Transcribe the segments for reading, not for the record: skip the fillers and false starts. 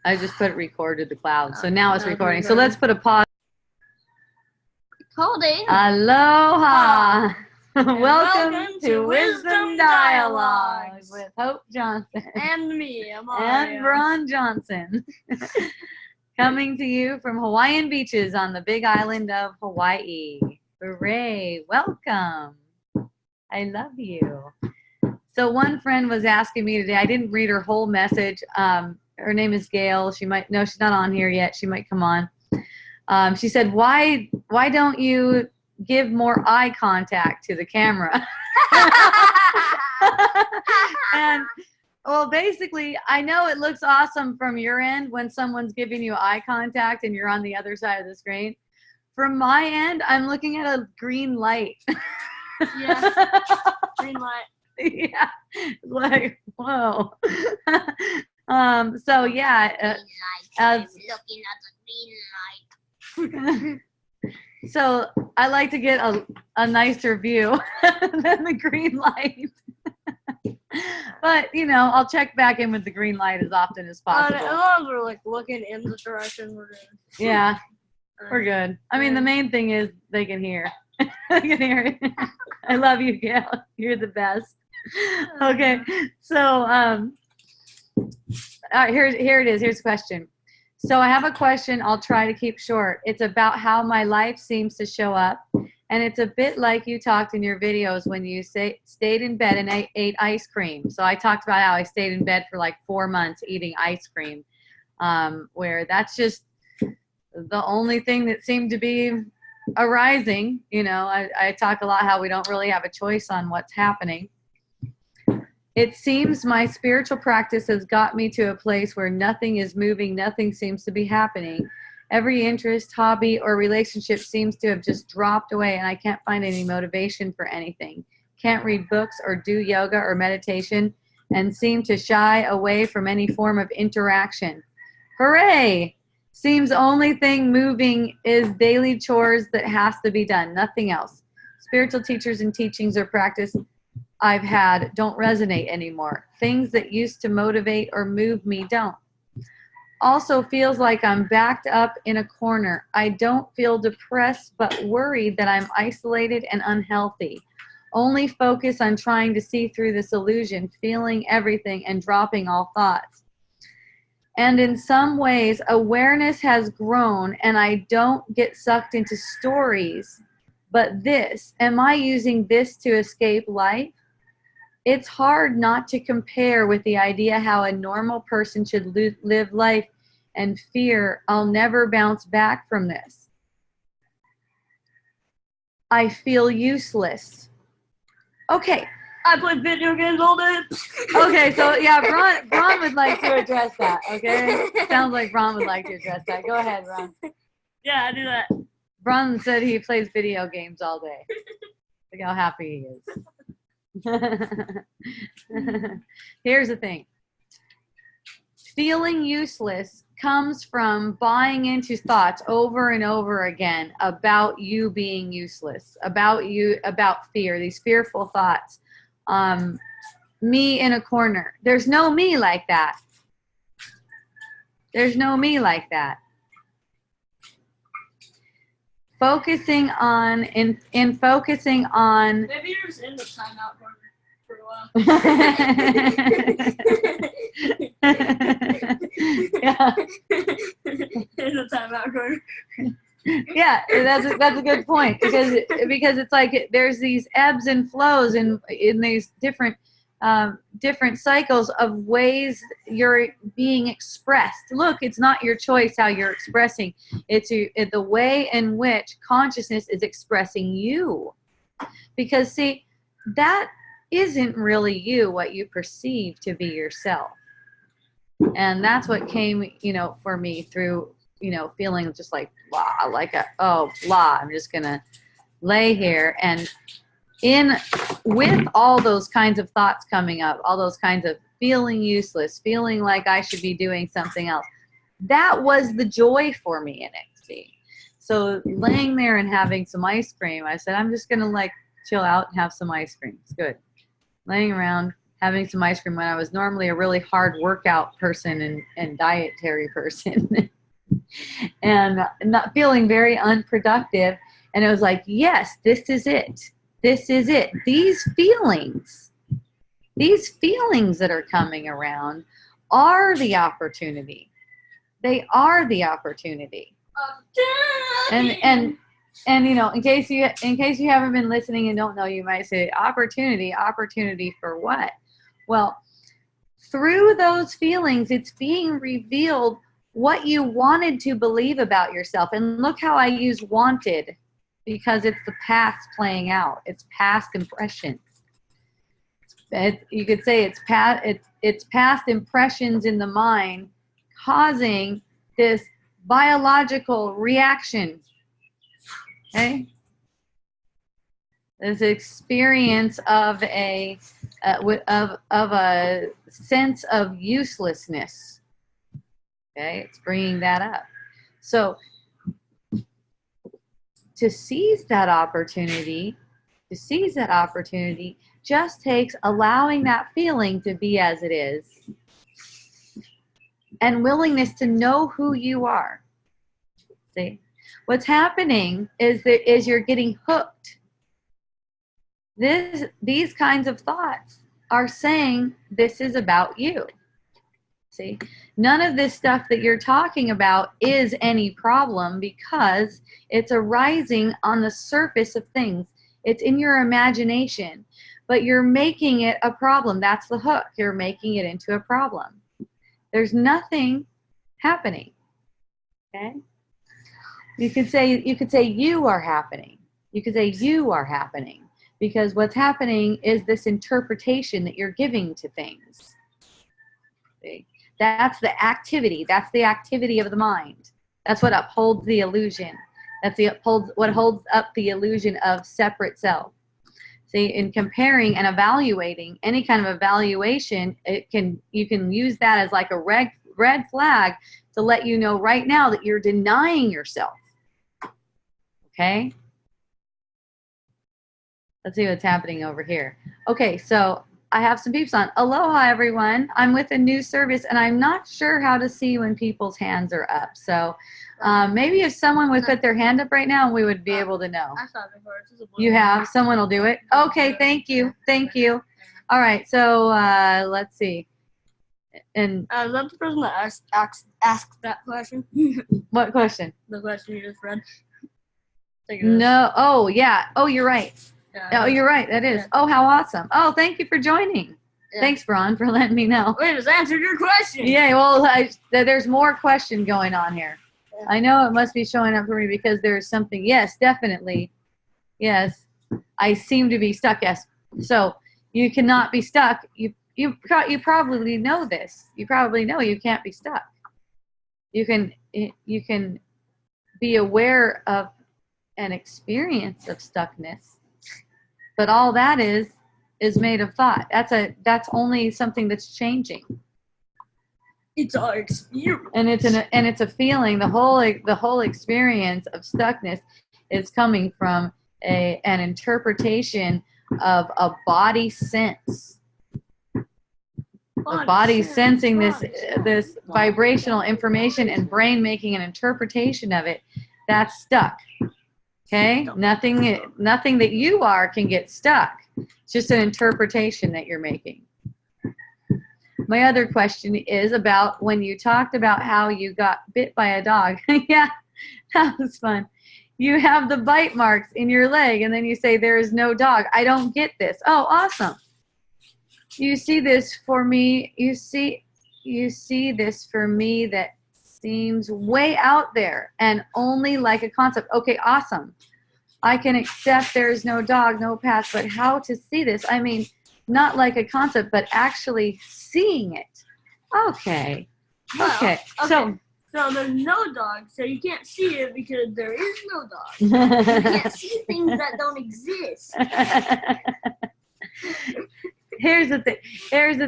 I just put record to the cloud. So now it's recording. So let's put a pause. Recording. Aloha. Welcome to Wisdom Dialogue with Hope Johnson. And me, and Ron Johnson. Coming to you from Hawaiian beaches on the big island of Hawaii. Hooray. Welcome. I love you. So one friend was asking me today, I didn't read her whole message. Her name is Gail. She's not on here yet. She might come on. She said, why don't you give more eye contact to the camera? And well, basically, I know it looks awesome from your end when someone's giving you eye contact and you're on the other side of the screen. From my end, I'm looking at a green light. Yeah, green light. Yeah, like, whoa. So yeah, as looking at the green light. So I like to get a nicer view than the green light. But, you know, I'll check back in with the green light as often as possible. As long as we're like looking in the direction we're in. Yeah, we're good. I mean, the main thing is they can hear. They can hear it. I love you, Gail. You're the best. Okay, so all right, here it is. Here's the question. So I have a question. I'll try to keep short. It's about how my life seems to show up. And it's a bit like you talked in your videos when you stayed in bed and ate ice cream. So I talked about how I stayed in bed for like 4 months eating ice cream, where that's just the only thing that seemed to be arising. You know, I talk a lot how we don't really have a choice on what's happening. It seems my spiritual practice has got me to a place where nothing is moving, nothing seems to be happening. Every interest, hobby, or relationship seems to have just dropped away, and I can't find any motivation for anything. Can't read books or do yoga or meditation, and seem to shy away from any form of interaction. Hooray! Seems only thing moving is daily chores that has to be done, nothing else. Spiritual teachers and teachings or practice I've had don't resonate anymore. Things that used to motivate or move me don't. Also feels like I'm backed up in a corner. I don't feel depressed, but worried that I'm isolated and unhealthy. Only focus on trying to see through this illusion, feeling everything and dropping all thoughts. And in some ways, awareness has grown and I don't get sucked into stories. But this, am I using this to escape life? It's hard not to compare with the idea how a normal person should live life and fear I'll never bounce back from this. I feel useless. Okay. I play video games all day. Okay, so yeah, Ron would like to address that, okay? Sounds like Ron would like to address that. Go ahead, Ron. Yeah, I do that. Ron said he plays video games all day. Look how happy he is. Here's the thing. Feeling useless comes from buying into thoughts over and over again about you being useless, about fear, these fearful thoughts. Me in a corner. There's no me like that. There's no me like that. Focusing on focusing on. Maybe you're just in the timeout corner for a while. Yeah. In the timeout corner. Yeah, that's a good point because it's like there's these ebbs and flows in these different cycles of ways you're being expressed. Look, it's not your choice how you're expressing. It's the way in which consciousness is expressing you. Because see, that isn't really you, what you perceive to be yourself. And that's what came, you know, for me through, you know, feeling just like blah, I'm just gonna lay here and with all those kinds of thoughts coming up, all those kinds of feeling useless, feeling like I should be doing something else. That was the joy for me in it. See? So laying there and having some ice cream, I said, I'm just going to like chill out and have some ice cream. It's good. Laying around, having some ice cream when I was normally a really hard workout person and dietary person and not feeling very unproductive. And it was like, yes, this is it. This is it. These feelings that are coming around are the opportunity. They are the opportunity. And you know, in case you haven't been listening and don't know, you might say opportunity for what? Well, through those feelings, it's being revealed what you wanted to believe about yourself. And look how I use wanted, because it's the past playing out. It's past impressions. You could say it's past impressions in the mind causing this biological reaction. Okay? This experience of a sense of uselessness. Okay, it's bringing that up. So to seize that opportunity just takes allowing that feeling to be as it is and willingness to know who you are. See? What's happening is you're getting hooked. These kinds of thoughts are saying this is about you. See, none of this stuff that you're talking about is any problem because it's arising on the surface of things. It's in your imagination, but you're making it a problem. That's the hook. You're making it into a problem. There's nothing happening. Okay? You could say you are happening. You could say you are happening because what's happening is this interpretation that you're giving to things. See? That's the activity. That's the activity of the mind. That's what upholds the illusion. What holds up the illusion of separate self. See, in comparing and evaluating, any kind of evaluation, you can use that as like a red flag to let you know right now that you're denying yourself. Okay? Let's see what's happening over here. Okay, so I have some peeps on. Aloha, everyone. I'm with a new service, and I'm not sure how to see when people's hands are up. So maybe if someone would put their hand up right now, we would be able to know. I saw it before. You have? Someone will do it? Okay, thank you. Thank you. All right, so let's see. And is that the person that asked that question? what question? The question you just read. No. Oh, yeah. Oh, you're right. Yeah, Oh, you're right. That is. Yeah. Oh, how awesome. Oh, thank you for joining. Yeah. Thanks, Braun, for letting me know. We just answered your question. Yeah, well, there's more question going on here. Yeah. I know it must be showing up for me because there's something. Yes, definitely. Yes, I seem to be stuck. Yes. So you cannot be stuck. You probably know this. You probably know you can't be stuck. You can be aware of an experience of stuckness, but all that is made of thought. That's only something that's changing. It's our experience. And it's a feeling. The whole experience of stuckness is coming from an interpretation of a body sense. The body sensing this vibrational information and brain making an interpretation of it. That's stuck. Okay? Nothing that you are can get stuck. It's just an interpretation that you're making. My other question is about when you talked about how you got bit by a dog. Yeah, that was fun. You have the bite marks in your leg, and then you say there is no dog. I don't get this. Oh, awesome. You see this for me. You see this for me that seems way out there and only like a concept. Okay, awesome. I can accept there is no dog, no path, but how to see this? I mean, not like a concept, but actually seeing it. Okay. Well, Okay. So there's no dog, so you can't see it because there is no dog. You can't see things that don't exist. Here's the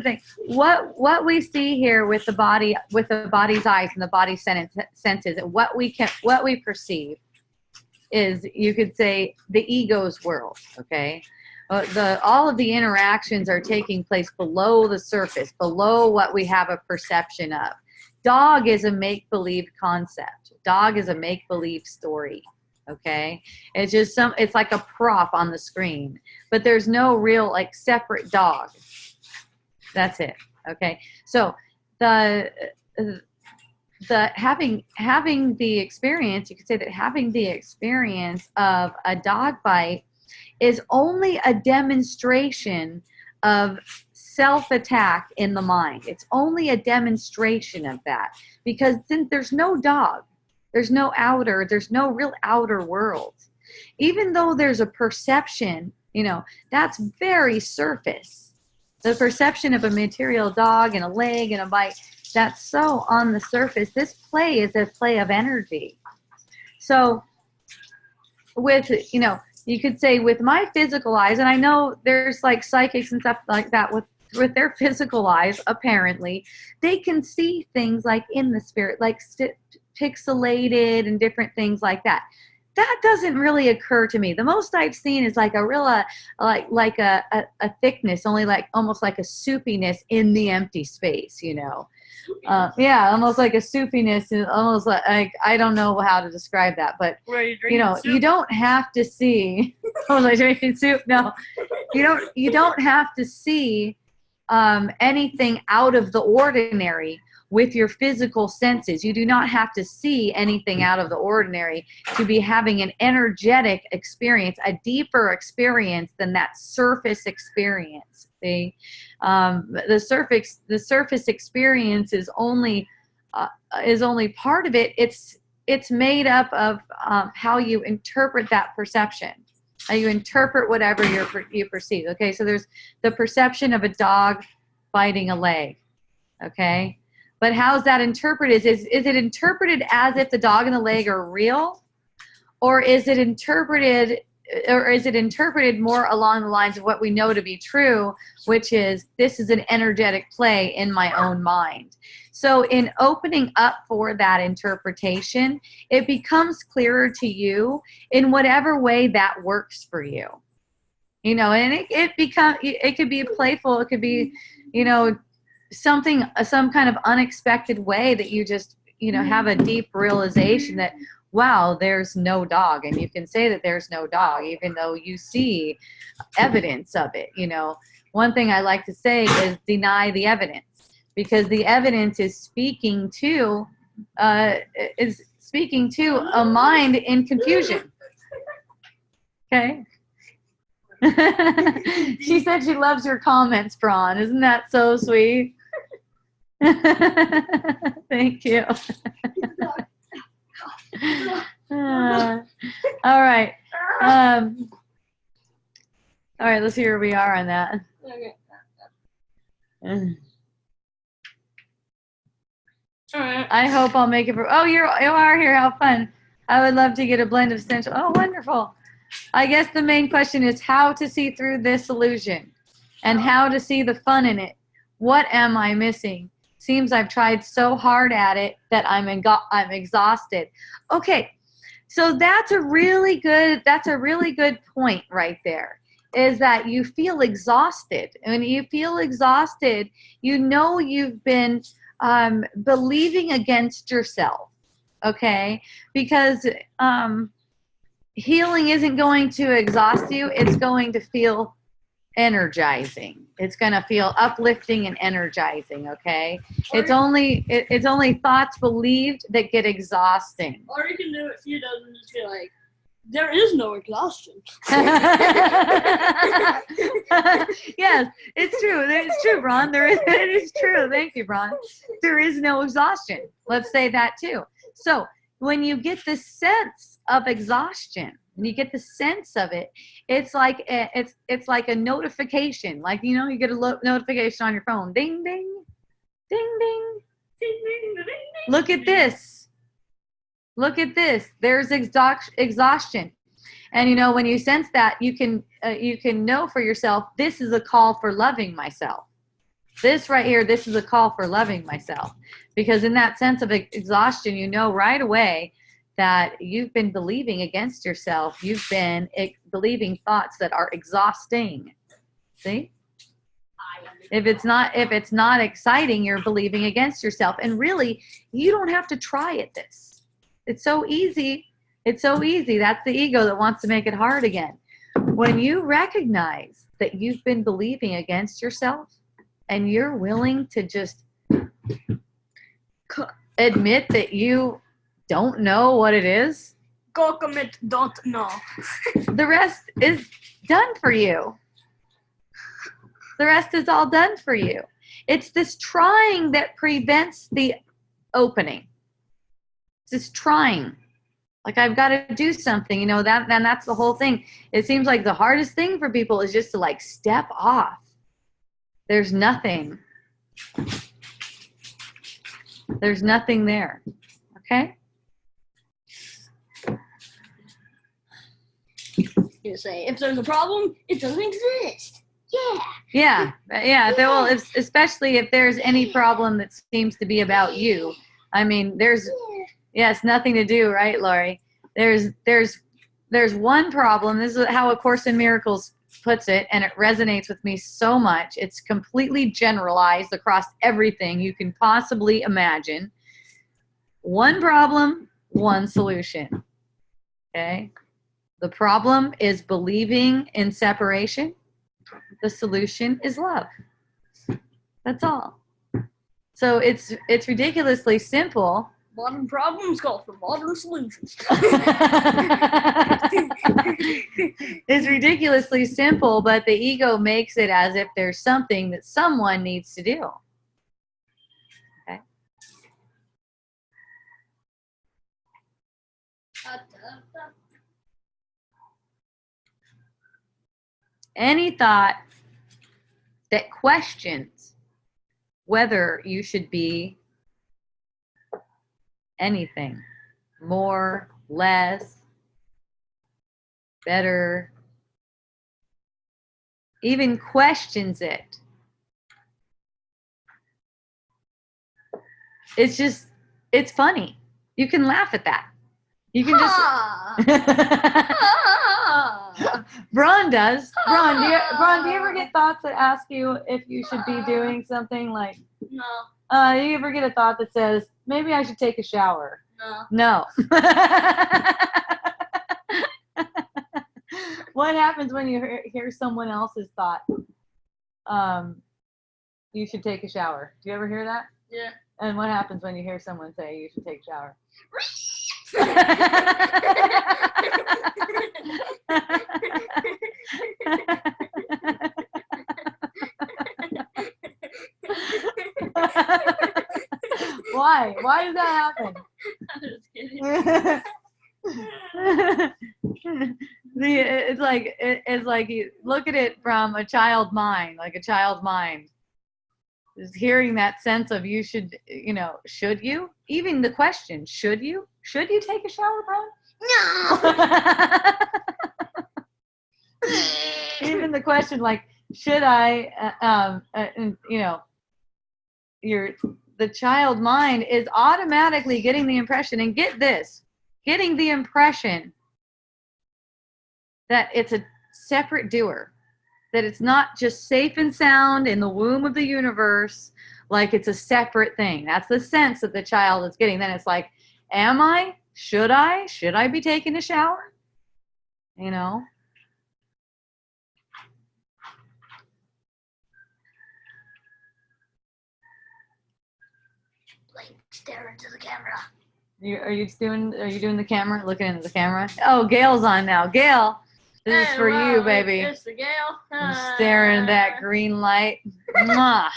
thing. What we see here with the body, with the body's eyes and the body senses, and what we perceive is, you could say, the ego's world. Okay. all of the interactions are taking place below the surface, below what we have a perception of. Dog is a make-believe concept. Dog is a make-believe story. Okay, it's just it's like a prop on the screen, but there's no real like separate dog. That's it. Okay, so the having the experience, you could say that having the experience of a dog bite is only a demonstration of self-attack in the mind. It's only a demonstration of that, because since there's no dog, there's no real outer world. Even though there's a perception, that's very surface. The perception of a material dog and a leg and a bite, that's so on the surface. This play is a play of energy. So with, you could say with my physical eyes, and I know there's like psychics and stuff like that with their physical eyes, apparently, they can see things like in the spirit, like pixelated and different things like that. That doesn't really occur to me. The most I've seen is like a real, like a thickness, only like almost like a soupiness in the empty space, yeah, almost like a soupiness, and almost like I don't know how to describe that, but you don't have to see. Was I drinking soup? No, you don't have to see anything out of the ordinary with your physical senses. You do not have to see anything out of the ordinary to be having an energetic experience, a deeper experience than that surface experience. See, the surface experience is only part of it. It's made up of how you interpret that perception, how you interpret whatever you perceive. Okay, so there's the perception of a dog biting a leg. Okay. But how's that interpreted? Is it interpreted as if the dog and the leg are real? Or is it interpreted more along the lines of what we know to be true, which is this is an energetic play in my own mind? So in opening up for that interpretation, it becomes clearer to you in whatever way that works for you. And it could be playful, it could be, some kind of unexpected way that you just, have a deep realization that, wow, there's no dog. And you can say that there's no dog, even though you see evidence of it. One thing I like to say is deny the evidence, because the evidence is speaking to a mind in confusion. Okay. She said she loves your comments, Braun. Isn't that so sweet? Thank you. All right. All right, let's see where we are on that. Okay. I hope I'll make it for, you are here. How fun. I would love to get a blend of essential. Oh, wonderful. I guess the main question is how to see through this illusion and how to see the fun in it. What am I missing? Seems I've tried so hard at it that I'm exhausted. Okay, so that's a really good point right there, is that you feel exhausted. And when you feel exhausted, you've been believing against yourself, okay? Because healing isn't going to exhaust you. It's going to feel energizing. It's going to feel uplifting and energizing, okay? It's only thoughts believed that get exhausting. Or you can do it if you doesn't just be like, there is no exhaustion. Yes, it's true. It's true, Braun. It is true. Thank you, Braun. There is no exhaustion. Let's say that too. So when you get the sense of exhaustion, when you get the sense of it, it's like a notification. Like, you get a notification on your phone. Ding, ding, ding, ding, ding, ding, ding, ding. Look at this. Look at this. There's exhaustion. And when you sense that, you can know for yourself, this is a call for loving myself. This right here, this is a call for loving myself. Because in that sense of exhaustion, right away, that you've been believing against yourself. You've been believing thoughts that are exhausting. See? If it's not exciting, you're believing against yourself. And really, you don't have to try at this. It's so easy. It's so easy. That's the ego that wants to make it hard again. When you recognize that you've been believing against yourself and you're willing to just admit that you don't know what it is, go commit, don't know. the rest is done for you. The rest is all done for you. It's this trying that prevents the opening. It's this trying. Like, I've got to do something, that's the whole thing. It seems like the hardest thing for people is just to like step off. There's nothing. There's nothing there. Okay? You say, if there's a problem, it doesn't exist. Yeah. Especially if there's any problem that seems to be about you. I mean, there's nothing to do, right, Lori? There's one problem. This is how A Course in Miracles puts it, and it resonates with me so much. It's completely generalized across everything you can possibly imagine. One problem, one solution. Okay? The problem is believing in separation. The solution is love. That's all. So it's ridiculously simple. Modern problems call for modern solutions. It's ridiculously simple, but the ego makes it as if there's something that someone needs to do. Okay? Any thought that questions whether you should be anything, more, less, better, even questions it. It's funny. You can laugh at that. You can just... Braun does. Braun, do you ever get thoughts that ask you if you should be doing something like... No. Do you ever get a thought that says, maybe I should take a shower? No. What happens when you hear someone else's thought? You should take a shower. Do you ever hear that? Yeah. And what happens when you hear someone say you should take a shower? Why? Why does that happen? I'm just kidding. It's like you look at it from a child mind, like a child mind. Just hearing that sense of you should, should you? Even the question, should you? Should you take a shower, Brian? No. Even the question like, should I, the child mind is automatically getting the impression, and get this, getting the impression that it's a separate doer, that it's not just safe and sound in the womb of the universe, like it's a separate thing. That's the sense that the child is getting. Then it's like, am I? Should I? Should I be taking a shower? Blake, stare into the camera. Are you doing the camera? Looking into the camera? Oh, Gail's on now. Gail, this is for you, baby. It's the Gail. I'm staring at that green light. Mwah.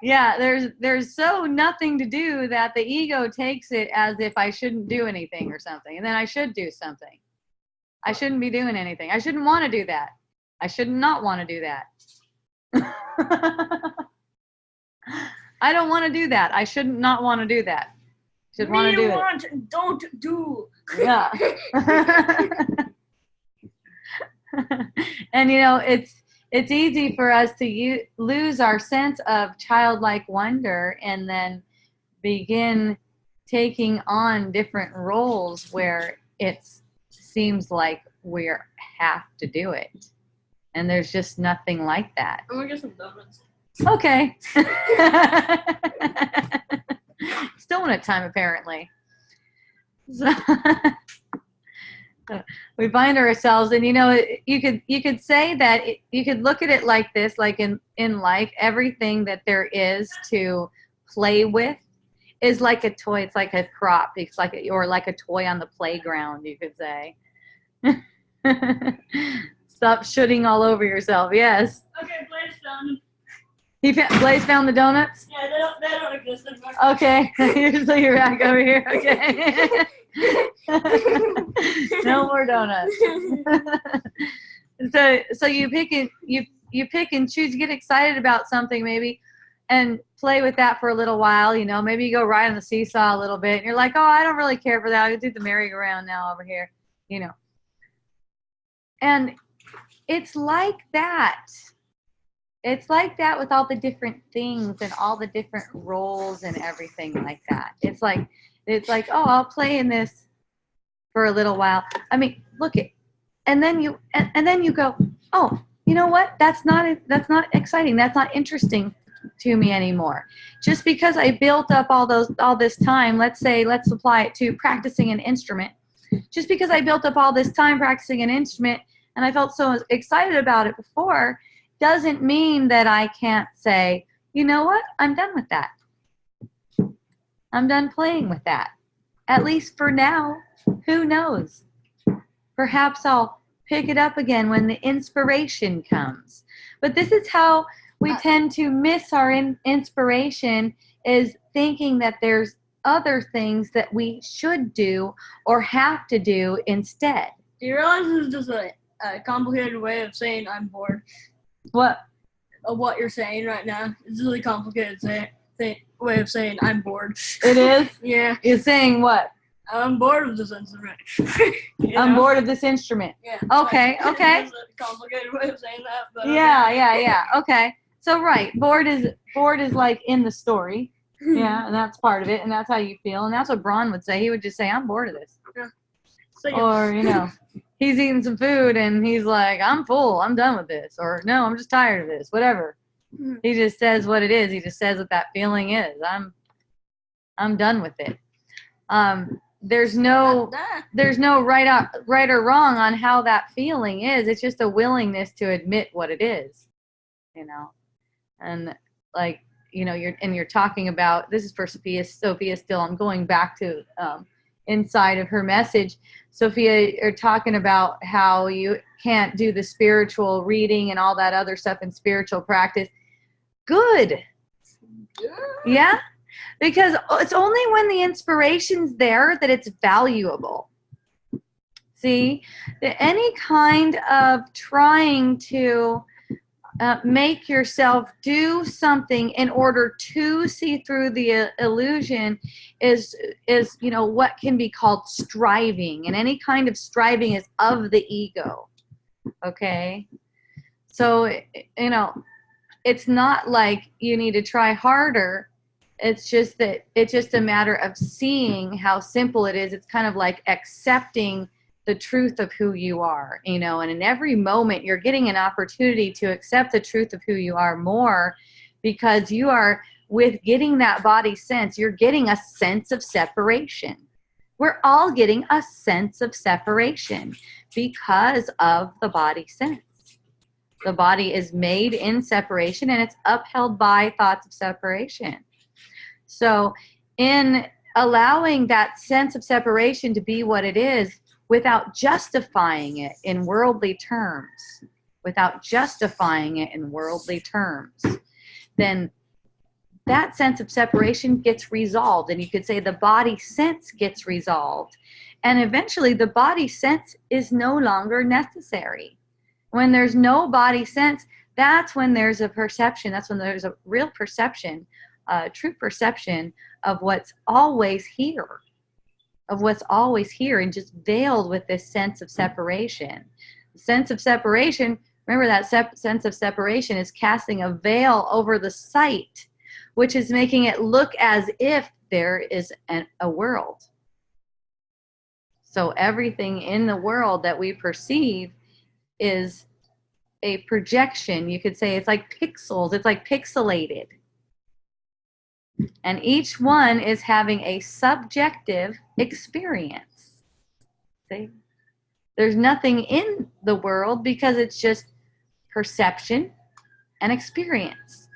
Yeah, there's so nothing to do that the ego takes it as if I shouldn't do anything or something, and then I should do something. I shouldn't be doing anything. I shouldn't want to do that. I should not want to do that. I don't want to do that. I should not want to do that. Should want to do it. Don't do. it's easy for us to lose our sense of childlike wonder and then begin taking on different roles where it seems like we have to do it. And there's just nothing like that. I'm gonna get some donuts. Okay. It's donut time, apparently. So we find ourselves, and you could say that you could look at it like this, like in life, everything that there is to play with is like a toy. It's like a prop. It's like or like a toy on the playground, you could say. Stop shooting all over yourself. Yes. Okay, Blaze found them. Blaze found the donuts? Yeah, they don't exist anymore. Okay. So you're back over here. Okay. No more donuts. So you pick and choose. You get excited about something maybe and play with that for a little while. Maybe you go ride on the seesaw a little bit and you're like, oh, I don't really care for that. I'll do the merry-go-round now over here. And it's like that. It's like that with all the different things and all the different roles and everything like that. It's like, oh, I'll play in this for a little while. I mean, look at, and then you go, oh, you know what? That's not exciting. That's not interesting to me anymore. Just because I built up all this time, let's apply it to practicing an instrument. Just because I built up all this time practicing an instrument and I felt so excited about it before, doesn't mean that I can't say, you know what? I'm done with that. I'm done playing with that. At least for now. Who knows? Perhaps I'll pick it up again when the inspiration comes. But this is how we tend to miss our inspiration, is thinking that there's other things that we should do or have to do instead. Do you realize this is just a complicated way of saying I'm bored? What? Of what you're saying right now. It's really complicated way of saying I'm bored. It is? Yeah. You're saying what? I'm bored of this instrument. I'm bored of this instrument. Yeah. Okay. It's a complicated way of saying that. But yeah. Okay. So right, bored is like in the story. Yeah, and that's part of it, and that's how you feel, and that's what Braun would say. He would just say, "I'm bored of this," Yeah. So, or he's eating some food and he's like, "I'm full. I'm done with this," or "No, I'm just tired of this." Whatever. He just says what it is. He just says what that feeling is. I'm done with it. There's no right or wrong on how that feeling is. It's just a willingness to admit what it is, and like, you're talking about, this is for Sophia still. I'm going back to inside of her message. Sophia, you're talking about how you can't do the spiritual reading and all that other stuff in spiritual practice. Good. Yeah. Because it's only when the inspiration's there that it's valuable. See, any kind of trying to make yourself do something in order to see through the illusion is what can be called striving, and any kind of striving is of the ego. Okay, so it's not like you need to try harder. It's just a matter of seeing how simple it is. It's kind of like accepting the truth of who you are, and in every moment you're getting an opportunity to accept the truth of who you are more, because you are, with getting that body sense, you're getting a sense of separation. We're all getting a sense of separation because of the body sense. The body is made in separation and it's upheld by thoughts of separation. So in allowing that sense of separation to be what it is, without justifying it in worldly terms, then that sense of separation gets resolved. And you could say the body sense gets resolved. And eventually the body sense is no longer necessary. When there's no body sense, that's when there's a perception. That's when there's a real perception, true perception of what's always here. And just veiled with this sense of separation. The sense of separation Remember, that sense of separation is casting a veil over the sight, which is making it look as if there is a world. So everything in the world that we perceive is a projection. You could say it's like pixels. It's like pixelated. And each one is having a subjective experience. See? There's nothing in the world because it's just perception and experience.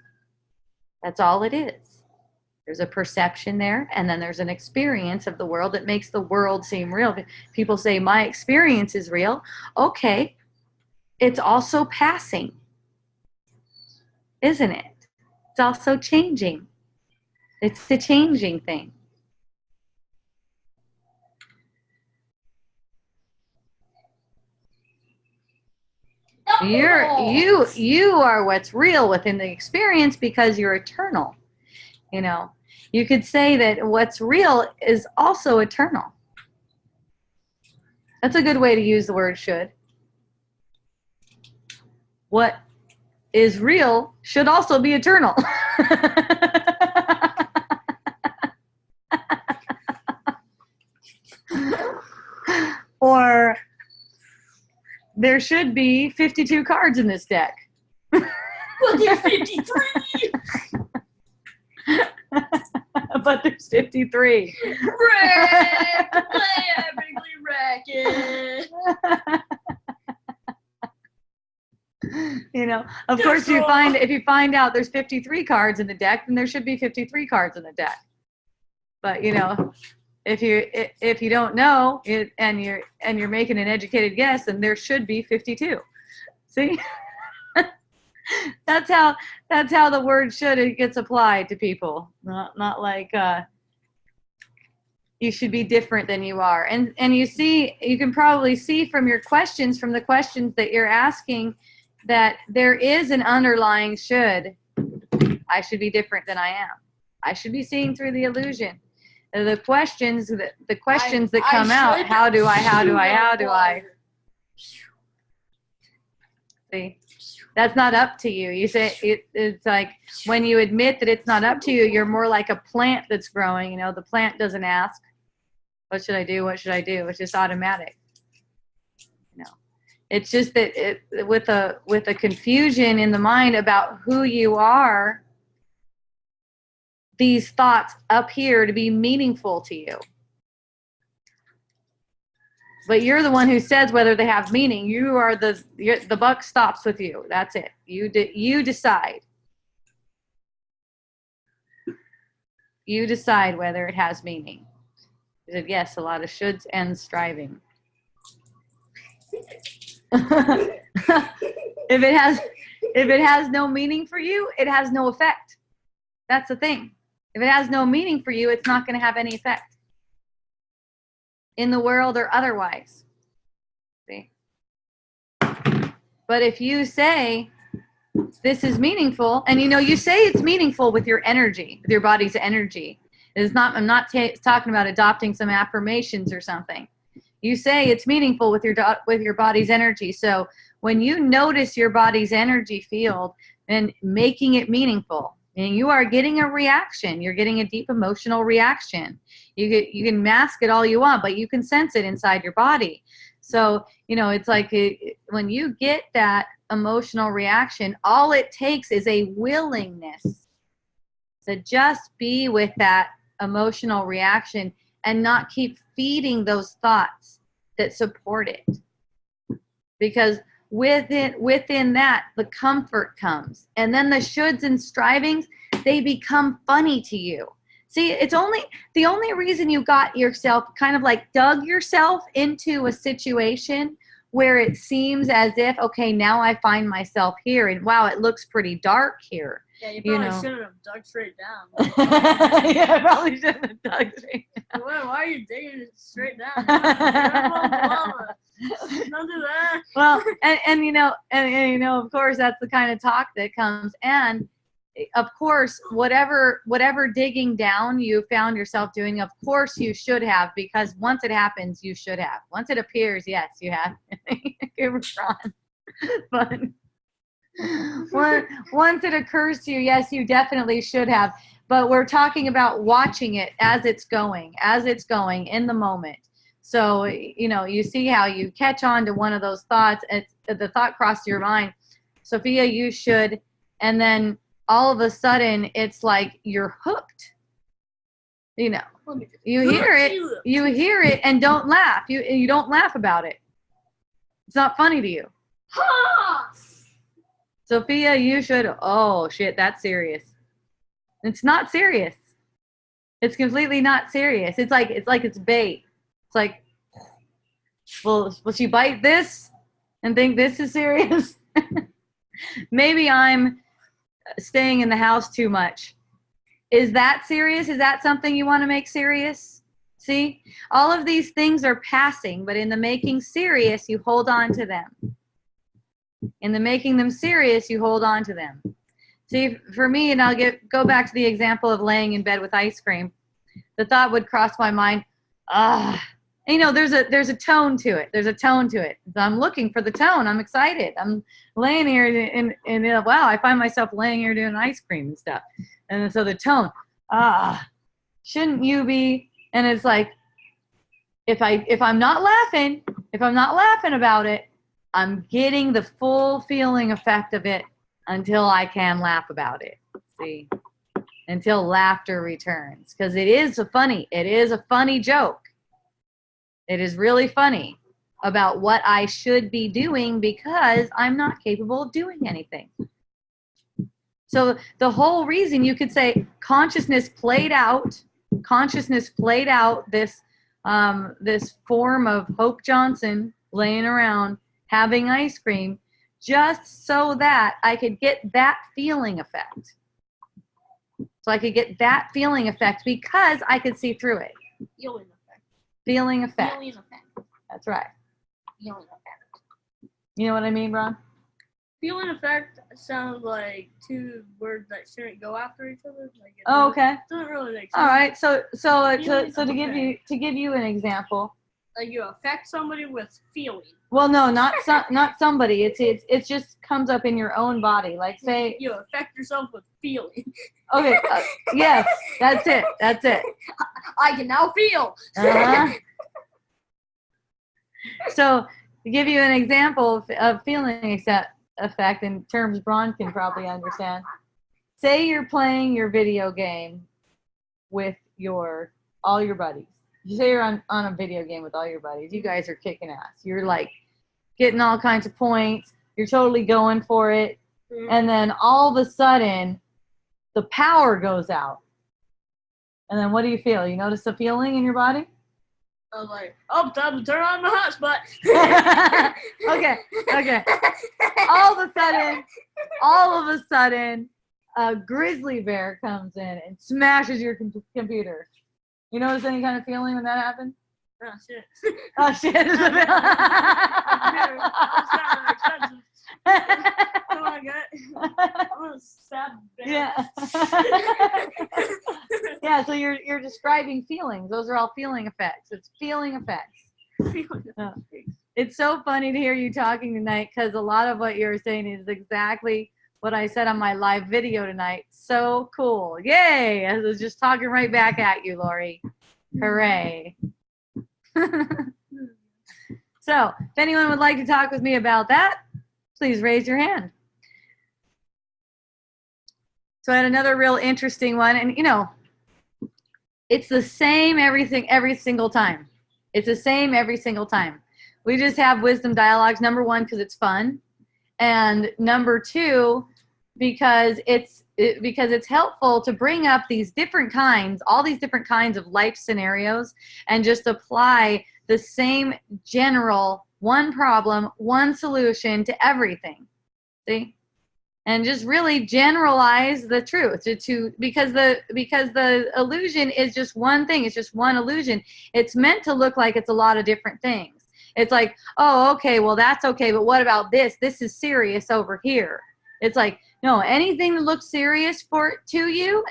That's all it is. There's a perception there, and then there's an experience of the world that makes the world seem real. People say, my experience is real. Okay, it's also passing, isn't it? It's also changing. It's a changing thing. You are what's real within the experience because you're eternal. You know, you could say that what's real is also eternal. That's a good way to use the word should. What is real should also be eternal. Or there should be 52 cards in this deck. But there's 53. But there's 53. Racket. You know, of course, if you find out there's 53 cards in the deck, then there should be 53 cards in the deck. But you know, if you don't know it and you're making an educated guess, then there should be 52. See? That's how the word should it gets applied to people. Not like you should be different than you are. And you can probably see from the questions that you're asking that there is an underlying should. I should be different than I am. I should be seeing through the illusion. The questions that come out, how do I? See, that's not up to you. You say it's like when you admit that it's not up to you, you're more like a plant that's growing. You know, the plant doesn't ask, what should I do? What should I do? It's just automatic. You know, it's just that with a confusion in the mind about who you are, these thoughts appear to be meaningful to you. But you're the one who says whether they have meaning. You are the buck stops with you. That's it. You decide. You decide whether it has meaning. He said, yes, a lot of shoulds and striving. If it has no meaning for you, it has no effect. That's the thing. If it has no meaning for you, it's not going to have any effect in the world or otherwise. See? But if you say this is meaningful, and you say it's meaningful with your energy, with your body's energy. I'm not talking about adopting some affirmations or something. You say it's meaningful with your body's energy. So when you notice your body's energy field and making it meaningful, and you are getting a reaction, you're getting a deep emotional reaction. You can mask it all you want, but you can sense it inside your body. So, it's like when you get that emotional reaction, all it takes is a willingness to just be with that emotional reaction and not keep feeding those thoughts that support it. Because within that, the comfort comes. And then the shoulds and strivings, they become funny to you. See, the only reason you got yourself kind of like dug yourself into a situation where it seems as if, okay, now I find myself here and wow, it looks pretty dark here. Yeah, you probably shouldn't have dug straight down. Yeah, I probably shouldn't have dug straight down. Why are you digging it straight down? Don't do that. Well, and of course, that's the kind of talk that comes. And of course, whatever digging down you found yourself doing, of course you should have, because once it happens, you should have. Once it appears, yes, you have. But Once it occurs to you, yes, you definitely should have. But we're talking about watching it as it's going in the moment. So, you see how you catch on to one of those thoughts, the thought crossed your mind, Sophia, you should, and then all of a sudden it's like you're hooked. You hear it and don't laugh. You don't laugh about it. It's not funny to you. Sophia, you should, oh shit, that's serious. It's not serious. It's completely not serious. It's like it's bait. It's like, will she bite this and think this is serious? Maybe I'm staying in the house too much. Is that serious? Is that something you want to make serious? See, all of these things are passing, but in the making serious, you hold on to them. In the making them serious, you hold on to them. See, for me, and I'll go back to the example of laying in bed with ice cream. The thought would cross my mind, there's a tone to it. There's a tone to it. So I'm looking for the tone. I'm excited. I'm laying here and wow, I find myself laying here doing ice cream and stuff. And so the tone, shouldn't you be? And it's like, if I'm not laughing about it, I'm getting the full feeling effect of it until I can laugh about it. See, until laughter returns, because it is a funny joke. It is really funny about what I should be doing because I'm not capable of doing anything. So the whole reason you could say consciousness played out this form of Hope Johnson laying around having ice cream just so that I could get that feeling effect. So I could get that feeling effect because I could see through it. Feeling effect. That's right. Feeling effect. You know what I mean, Ron? Feeling effect sounds like two words that shouldn't go after each other. Okay. Doesn't really make sense. All right. So to give you an example. Like you affect somebody with feeling. Well, no, not somebody. It just comes up in your own body. Like say you affect yourself with feeling. Okay. Yes, that's it. I can now feel. Uh-huh. So to give you an example of feeling effect in terms Braun can probably understand. Say you're playing your video game with all your buddies. You say you're on a video game with all your buddies. You guys are kicking ass. You're like getting all kinds of points. You're totally going for it. Mm-hmm. And then all of a sudden, the power goes out. And then what do you feel? You notice a feeling in your body? I was like, time to turn on the hotspot. Okay. All of a sudden, a grizzly bear comes in and smashes your computer. You notice any kind of feeling when that happens? Oh, shit. Oh, shit. Come on, guys. I'm a sad bear. Yeah, so you're describing feelings. Those are all feeling effects. It's feeling effects. It's so funny to hear you talking tonight because a lot of what you're saying is exactly what I said on my live video tonight. So cool. Yay! I was just talking right back at you, Lori. Hooray. So, if anyone would like to talk with me about that, please raise your hand. So I had another real interesting one, and it's the same every single time. It's the same every single time. We just have wisdom dialogues, number one, because it's fun, and number two, because it's helpful to bring up all these different kinds of life scenarios and just apply the same general one problem, one solution to everything. See? And just really generalize the truth because the illusion is just one thing. It's just one illusion. It's meant to look like it's a lot of different things. It's like, oh, okay, well, that's okay, but what about this? This is serious over here. It's like, no, anything that looks serious to you,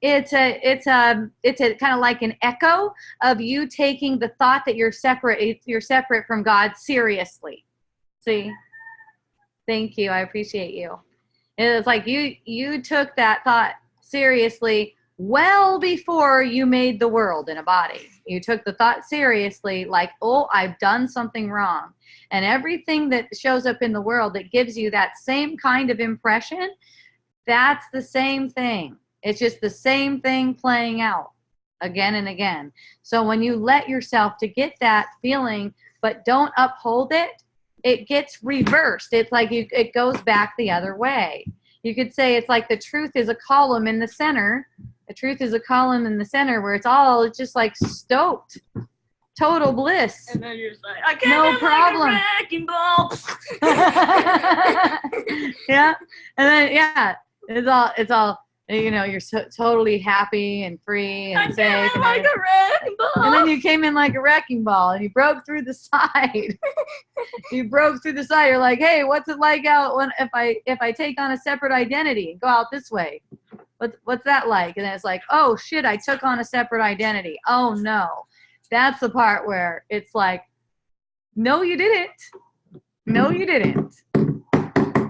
it's a kind of like an echo of you taking the thought that you're separate from God seriously. See? Thank you. I appreciate you. It's like you took that thought seriously well before you made the world in a body. You took the thought seriously, like, oh, I've done something wrong. And everything that shows up in the world that gives you that same kind of impression, that's the same thing. It's just the same thing playing out again and again. So when you let yourself to get that feeling, but don't uphold it, it gets reversed. It's like it goes back the other way. You could say it's like the truth is a column in the center. The truth is a column in the center where it's just like stoked. Total bliss. And then you're just like, I can't No problem. like a wrecking ball. Yeah. And then, yeah, it's all, you know, you're totally happy and free and safe. I came in like a wrecking ball. And then you came in like a wrecking ball and you broke through the side. You broke through the side. You're like, hey, what's it like out when if I take on a separate identity and go out this way? What's that like? And then it's like, oh shit, I took on a separate identity. Oh no. That's the part where it's like, no, you didn't. No, you didn't.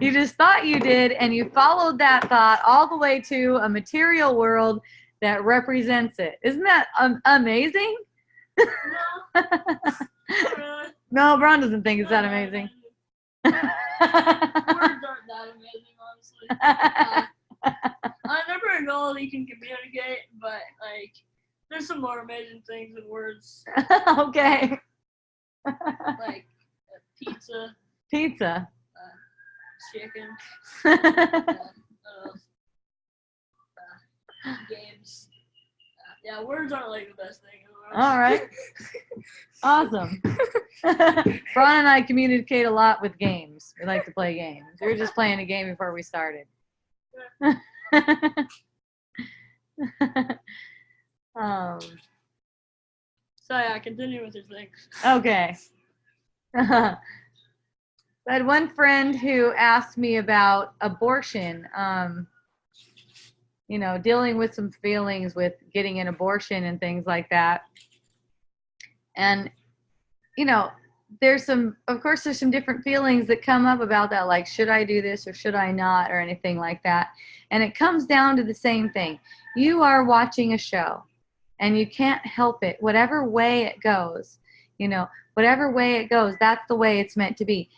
You just thought you did, and you followed that thought all the way to a material world that represents it. Isn't that amazing? No. No, Braun doesn't think it's that amazing. Words aren't that amazing, honestly. I never know that you can communicate, but like, there's some more amazing things in words. Okay. Like pizza. Pizza. Chicken. Games. Yeah, words aren't like the best thing in the world. All right. Awesome. Braun and I communicate a lot with games. We like to play games. We were just playing a game before we started. So yeah, continue with your thing. Okay. I had one friend who asked me about abortion, you know, dealing with some feelings with getting an abortion and things like that. And, you know, of course, there's some different feelings that come up about that, like, should I do this or should I not, or anything like that. And it comes down to the same thing. You are watching a show and you can't help it. Whatever way it goes, you know, whatever way it goes, that's the way it's meant to be.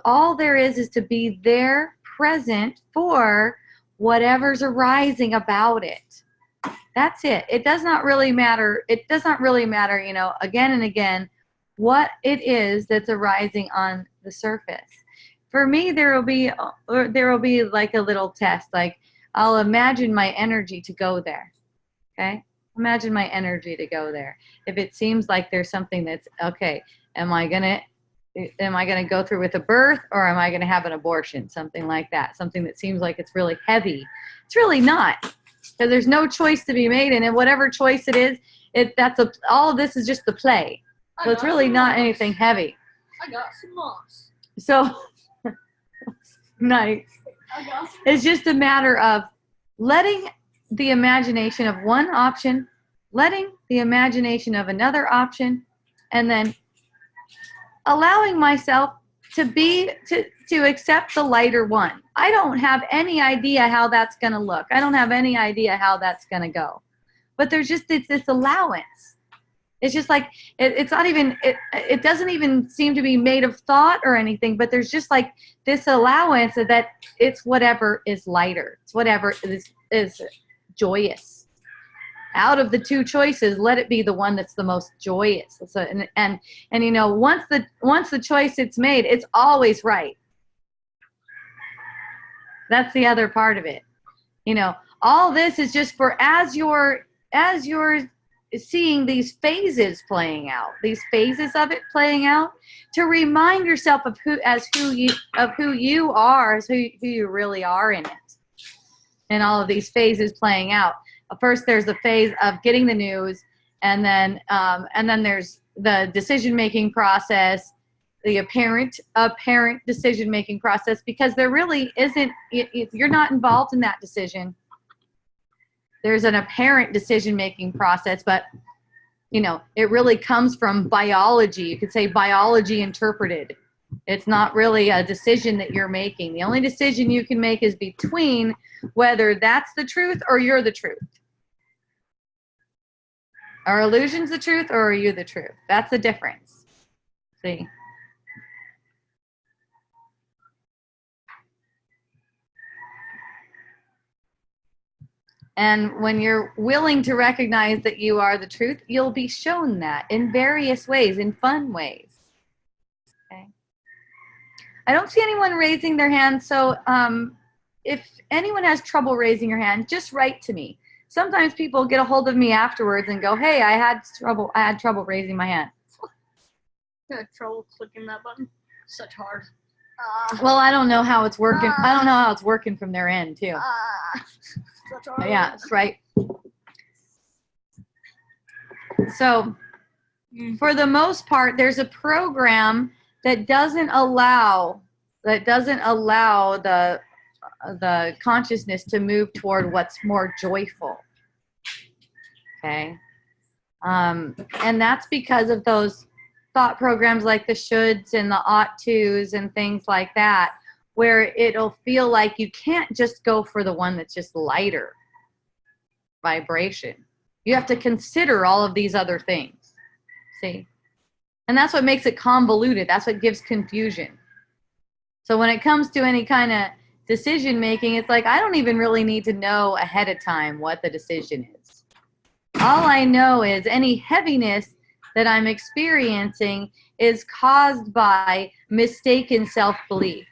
All there is to be there, present for whatever's arising about it. That's it. It does not really matter. It does not really matter, you know, again and again, what it is that's arising on the surface. For me, there will be like a little test. Like, I'll imagine my energy to go there. Okay? Imagine my energy to go there. If it seems like there's something that's, okay, am I gonna go through with a birth, or am I gonna have an abortion? Something like that. Something that seems like it's really heavy. It's really not, because there's no choice to be made, and whatever choice it is, all of this is just the play. So it's really not anything heavy. I got some moss. So, nice. I got some. It's just a matter of letting the imagination of one option, letting the imagination of another option, and then allowing myself to accept the lighter one. I don't have any idea how that's going to look. I don't have any idea how that's going to go. But it's this allowance. It's just like, it's not even, it doesn't even seem to be made of thought or anything, but there's just like this allowance that it's whatever is lighter. It's whatever is joyous. Out of the two choices, let it be the one that's the most joyous. So, and you know, once the choice it's made, it's always right. That's the other part of it. You know, all this is just for as you're seeing these phases playing out, these phases of it playing out, to remind yourself of who you are, as who you really are in it, and all of these phases playing out. First, there's the phase of getting the news, and then there's the decision-making process, the apparent decision-making process, because there really isn't. You're not involved in that decision. There's an apparent decision-making process, but, you know, it really comes from biology. You could say biology interpreted. It's not really a decision that you're making. The only decision you can make is between whether that's the truth or you're the truth. Are illusions the truth or are you the truth? That's the difference. See? And when you're willing to recognize that you are the truth, you'll be shown that in various ways, in fun ways. Okay. I don't see anyone raising their hand, so if anyone has trouble raising your hand, just write to me. Sometimes people get a hold of me afterwards and go, "Hey, I had trouble raising my hand." I had trouble clicking that button. Such hard. Well, I don't know how it's working. I don't know how it's working from their end too. Such hard. Yeah, that's right. So, for the most part, there's a program that doesn't allow the consciousness to move toward what's more joyful. Okay, and that's because of those thought programs like the shoulds and the ought tos and things like that, where it'll feel like you can't just go for the one that's just lighter vibration. You have to consider all of these other things. See? And that's what makes it convoluted. That's what gives confusion. So when it comes to any kind of decision making, it's like I don't even really need to know ahead of time what the decision is. All I know is any heaviness that I'm experiencing is caused by mistaken self-belief.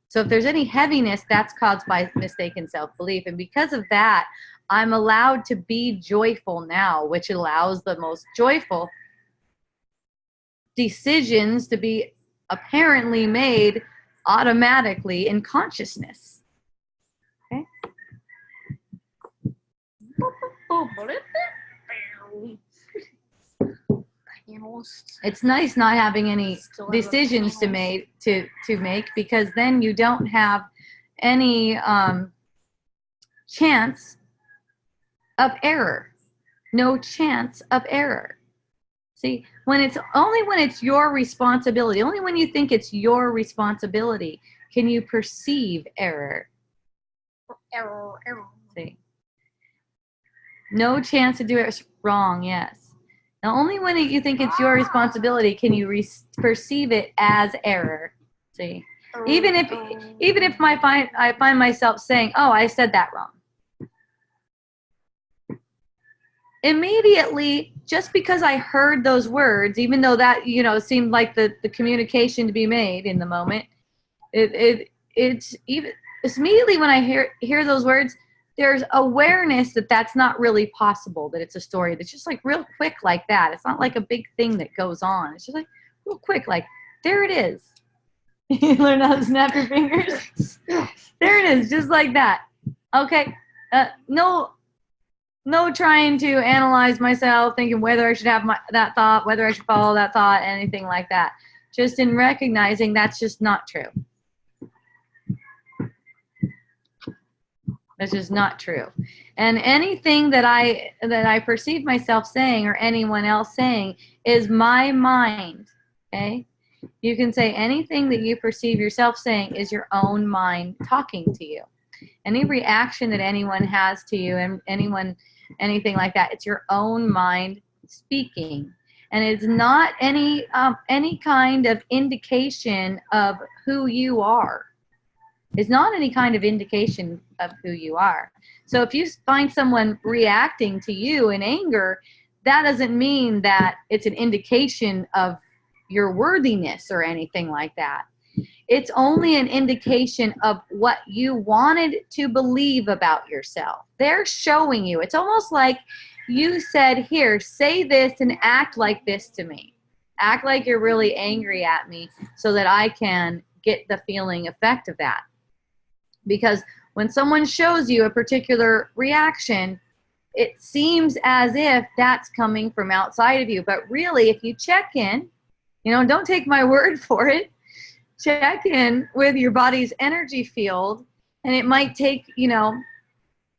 So if there's any heaviness, that's caused by mistaken self-belief. And because of that, I'm allowed to be joyful now, which allows the most joyful decisions to be apparently made automatically in consciousness. Okay? It's nice not having any decisions to make because then you don't have any chance of error. No chance of error. See, when it's your responsibility, only when you think it's your responsibility can you perceive error. Error. See. No chance to do it wrong, yes. Now, only when you think it's your responsibility can you perceive it as error. See, even if I find myself saying, "Oh, I said that wrong," immediately, just because I heard those words, even though that seemed like the communication to be made in the moment, it's immediately when I hear those words. There's awareness that that's not really possible, that it's a story that's just like real quick like that. It's not like a big thing that goes on. It's just like real quick, like there it is. You learn how to snap your fingers? There it is, just like that. Okay, no trying to analyze myself, thinking whether I should have that thought, whether I should follow that thought, anything like that. Just in recognizing that's just not true. That's just not true. And anything that I perceive myself saying or anyone else saying is my mind. Okay? You can say anything that you perceive yourself saying is your own mind talking to you. Any reaction that anyone has to you and anything like that, it's your own mind speaking. And it's not any kind of indication of who you are. It's not any kind of indication of who you are. So if you find someone reacting to you in anger, that doesn't mean that it's an indication of your worthiness or anything like that. It's only an indication of what you wanted to believe about yourself. They're showing you. It's almost like you said, "Here, say this and act like this to me. Act like you're really angry at me so that I can get the feeling effect of that." Because when someone shows you a particular reaction, it seems as if that's coming from outside of you. But really, if you check in, don't take my word for it, check in with your body's energy field, and it might take,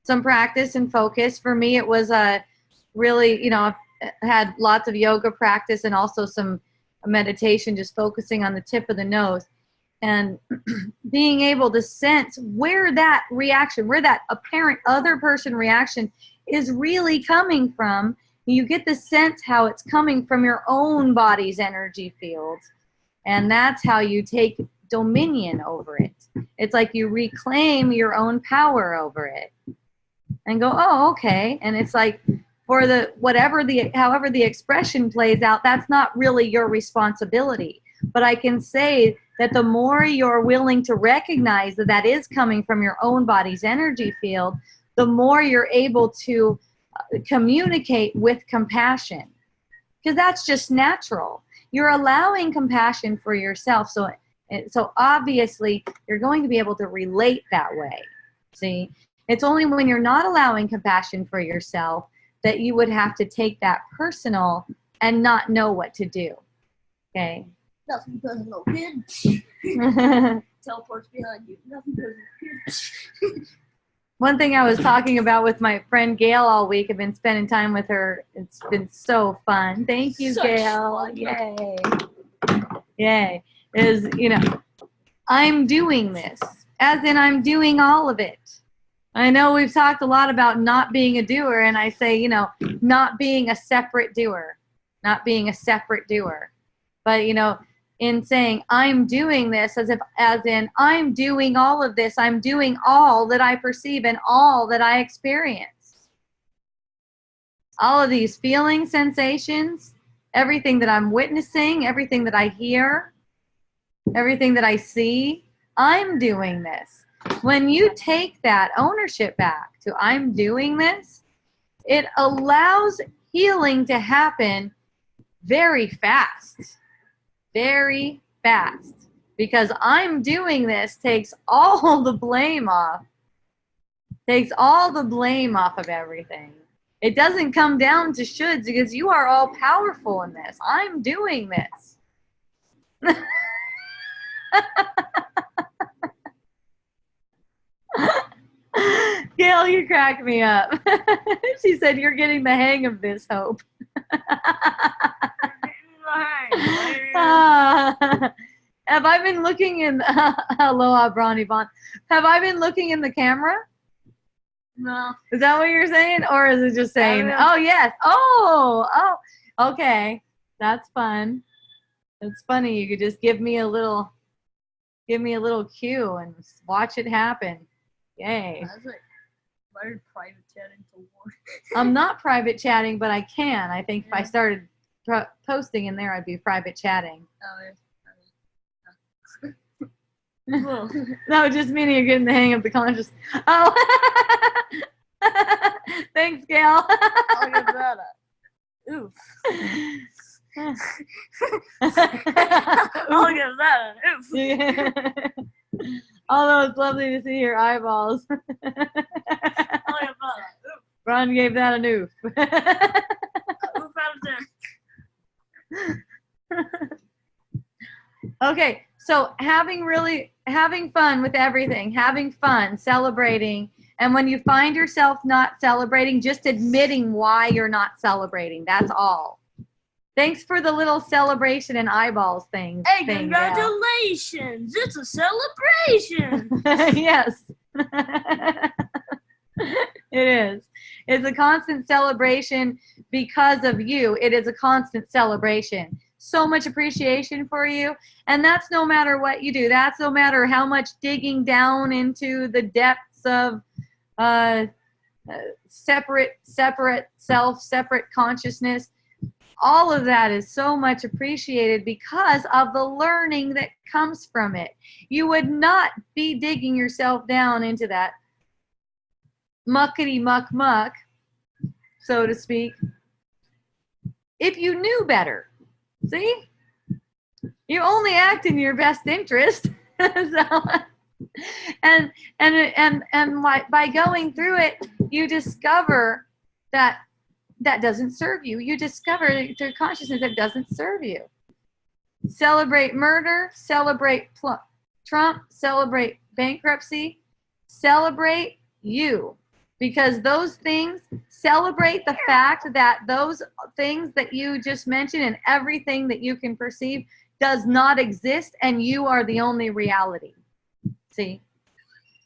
some practice and focus. For me, it was really, I had lots of yoga practice and also some a meditation, just focusing on the tip of the nose and being able to sense where that reaction, where that apparent other person reaction is really coming from. You get the sense how it's coming from your own body's energy field. And that's how you take dominion over it. It's like you reclaim your own power over it and go, oh, okay. And it's like for however the expression plays out, that's not really your responsibility. But I can say that the more you're willing to recognize that that is coming from your own body's energy field, the more you're able to communicate with compassion, because that's just natural. You're allowing compassion for yourself, so obviously you're going to be able to relate that way. See, it's only when you're not allowing compassion for yourself that you would have to take that personal and not know what to do. Okay. Nothing personal, kid. Teleports behind you. Nothing personal, kid. One thing I was talking about with my friend Gail all week, I've been spending time with her. It's been so fun. Thank you, Gail. Fun. Yay. Yay. Is, I'm doing this, as in I'm doing all of it. I know we've talked a lot about not being a doer, and I say, not being a separate doer, not being a separate doer. But, in saying I'm doing this, as in I'm doing all of this, I'm doing all that I perceive and all that I experience. All of these feelings, sensations, everything that I'm witnessing, everything that I hear, everything that I see, I'm doing this. When you take that ownership back to I'm doing this, it allows healing to happen very fast. Very fast, because I'm doing this takes all the blame off. Takes all the blame off of everything. It doesn't come down to shoulds, because you are all powerful in this. I'm doing this. Gail, you crack me up. She said, you're getting the hang of this, Hope. Have I been looking in Aloha, Bronny Vaughn. Have I been looking in the camera? No. Is that what you're saying? Or is it just saying, oh, yes. Oh, okay. That's fun. It's funny. You could just give me a little cue and watch it happen. Yay. That's like private chatting to war. I'm not private chatting, but I can. I think if I started posting in there, I'd be private chatting. Oh, No, just meaning you're getting the hang of the conscious. Oh, thanks, Gail. I'll give that a oof. I'll give that an oof. Yeah. Although it's lovely to see your eyeballs. I'll give that an oof. Ron gave that an oof. Oof out of there. Okay, so having fun with everything, having fun, celebrating, and when you find yourself not celebrating, just admitting why you're not celebrating. That's all. Thanks for the little celebration and eyeballs thing. Hey, congratulations! It's a celebration! Yes. It is. It's a constant celebration because of you. It is a constant celebration. So much appreciation for you. And that's no matter what you do. That's no matter how much digging down into the depths of separate self, separate consciousness. All of that is so much appreciated because of the learning that comes from it. You would not be digging yourself down into that muckety muck, so to speak, if you knew better. See? You only act in your best interest. So, and by going through it, you discover that doesn't serve you. You discover through consciousness that doesn't serve you. Celebrate murder, celebrate Trump, celebrate bankruptcy, celebrate you. Because those things celebrate the fact that those things that you just mentioned and everything that you can perceive does not exist, and you are the only reality. See?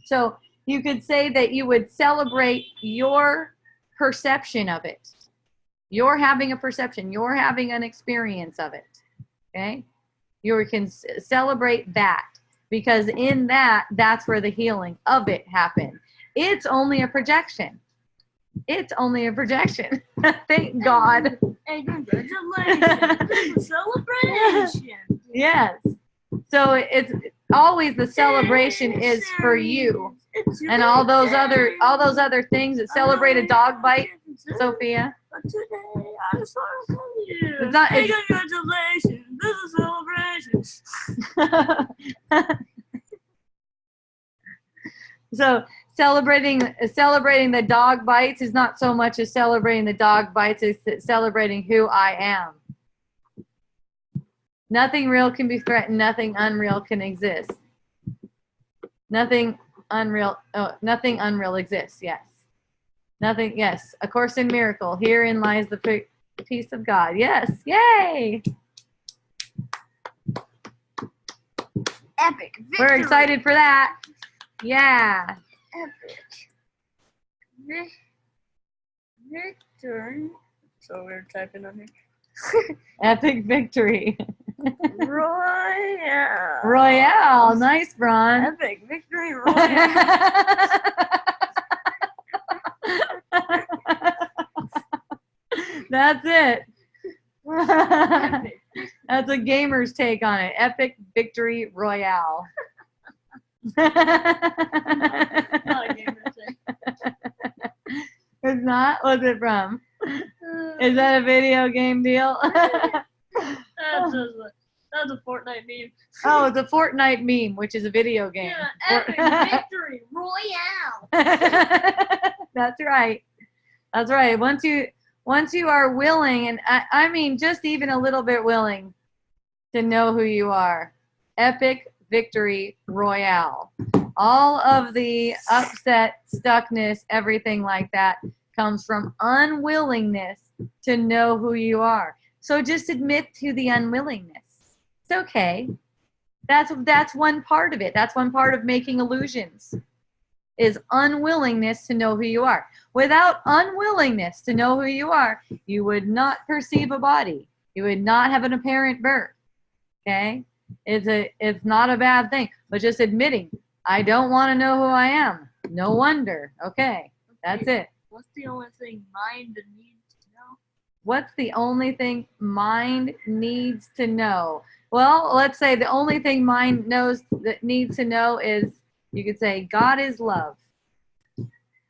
So you could say that you would celebrate your perception of it. You're having a perception. You're having an experience of it. Okay? You can celebrate that, because in that, that's where the healing of it happened. It's only a projection. It's only a projection. Thank God. And congratulations. It's a celebration. Yes. So it's always the celebration is for you. And all those other things that celebrate a dog bite, Sophia. But today, I just want to tell you. It's not- Hey, it's- congratulations. This is a celebration. So celebrating the dog bites is not so much as celebrating the dog bites, it's celebrating who I am. Nothing real can be threatened. Nothing unreal can exist. Nothing unreal exists. Yes. Nothing. Yes. A Course in Miracle. Herein lies the peace of God. Yes. Yay. Epic victory. We're excited for that. Yeah. Epic victory. So we're typing on here. Epic victory. Royale. Royale. Nice, Bron. Epic victory royale. That's it. Epic. That's a gamer's take on it. Epic victory royale. Not a gamer thing. It's not? What's it from? Is that a video game deal? That's a Fortnite meme. Oh, it's a Fortnite meme, which is a video game. Yeah, epic victory royale. That's right. That's right. Once you are willing, and I mean just even a little bit willing to know who you are. Epic victory royale. All of the upset, stuckness, everything like that comes from unwillingness to know who you are. So just admit to the unwillingness. It's okay. That's one part of it. That's one part of making illusions, is unwillingness to know who you are. Without unwillingness to know who you are, you would not perceive a body. You would not have an apparent birth. Okay? It's not a bad thing, but just admitting, I don't want to know who I am. No wonder. Okay, that's it. What's the only thing mind needs to know? What's the only thing mind needs to know? Well, let's say the only thing mind needs to know is, you could say, God is love.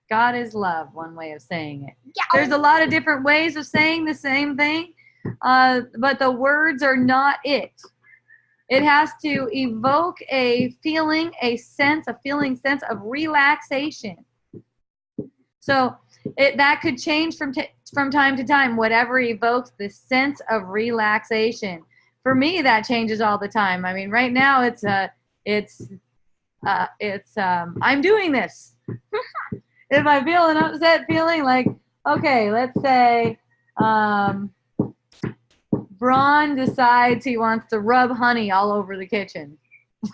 God is love, one way of saying it. Yeah. There's a lot of different ways of saying the same thing, but the words are not it. It has to evoke a feeling, sense of relaxation. So that could change from time to time, whatever evokes the sense of relaxation. For me, that changes all the time. I mean, right now I'm doing this. If I feel an upset feeling, like, okay, let's say Bron decides he wants to rub honey all over the kitchen.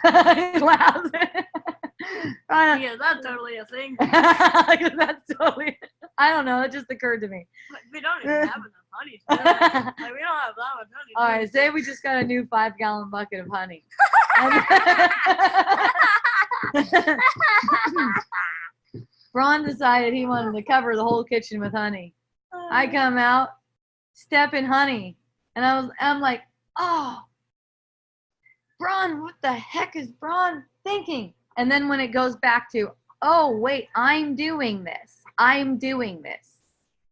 He laughs. Yeah, that's totally a thing. That's totally, I don't know, it just occurred to me. Like, we don't even have enough honey. Like, we don't have that much honey. All right, say we just got a new 5-gallon bucket of honey. Bron decided he wanted to cover the whole kitchen with honey. I come out, step in honey, and I'm like, oh, Bron, what the heck is Bron thinking? And then when it goes back to, oh, wait, I'm doing this. I'm doing this.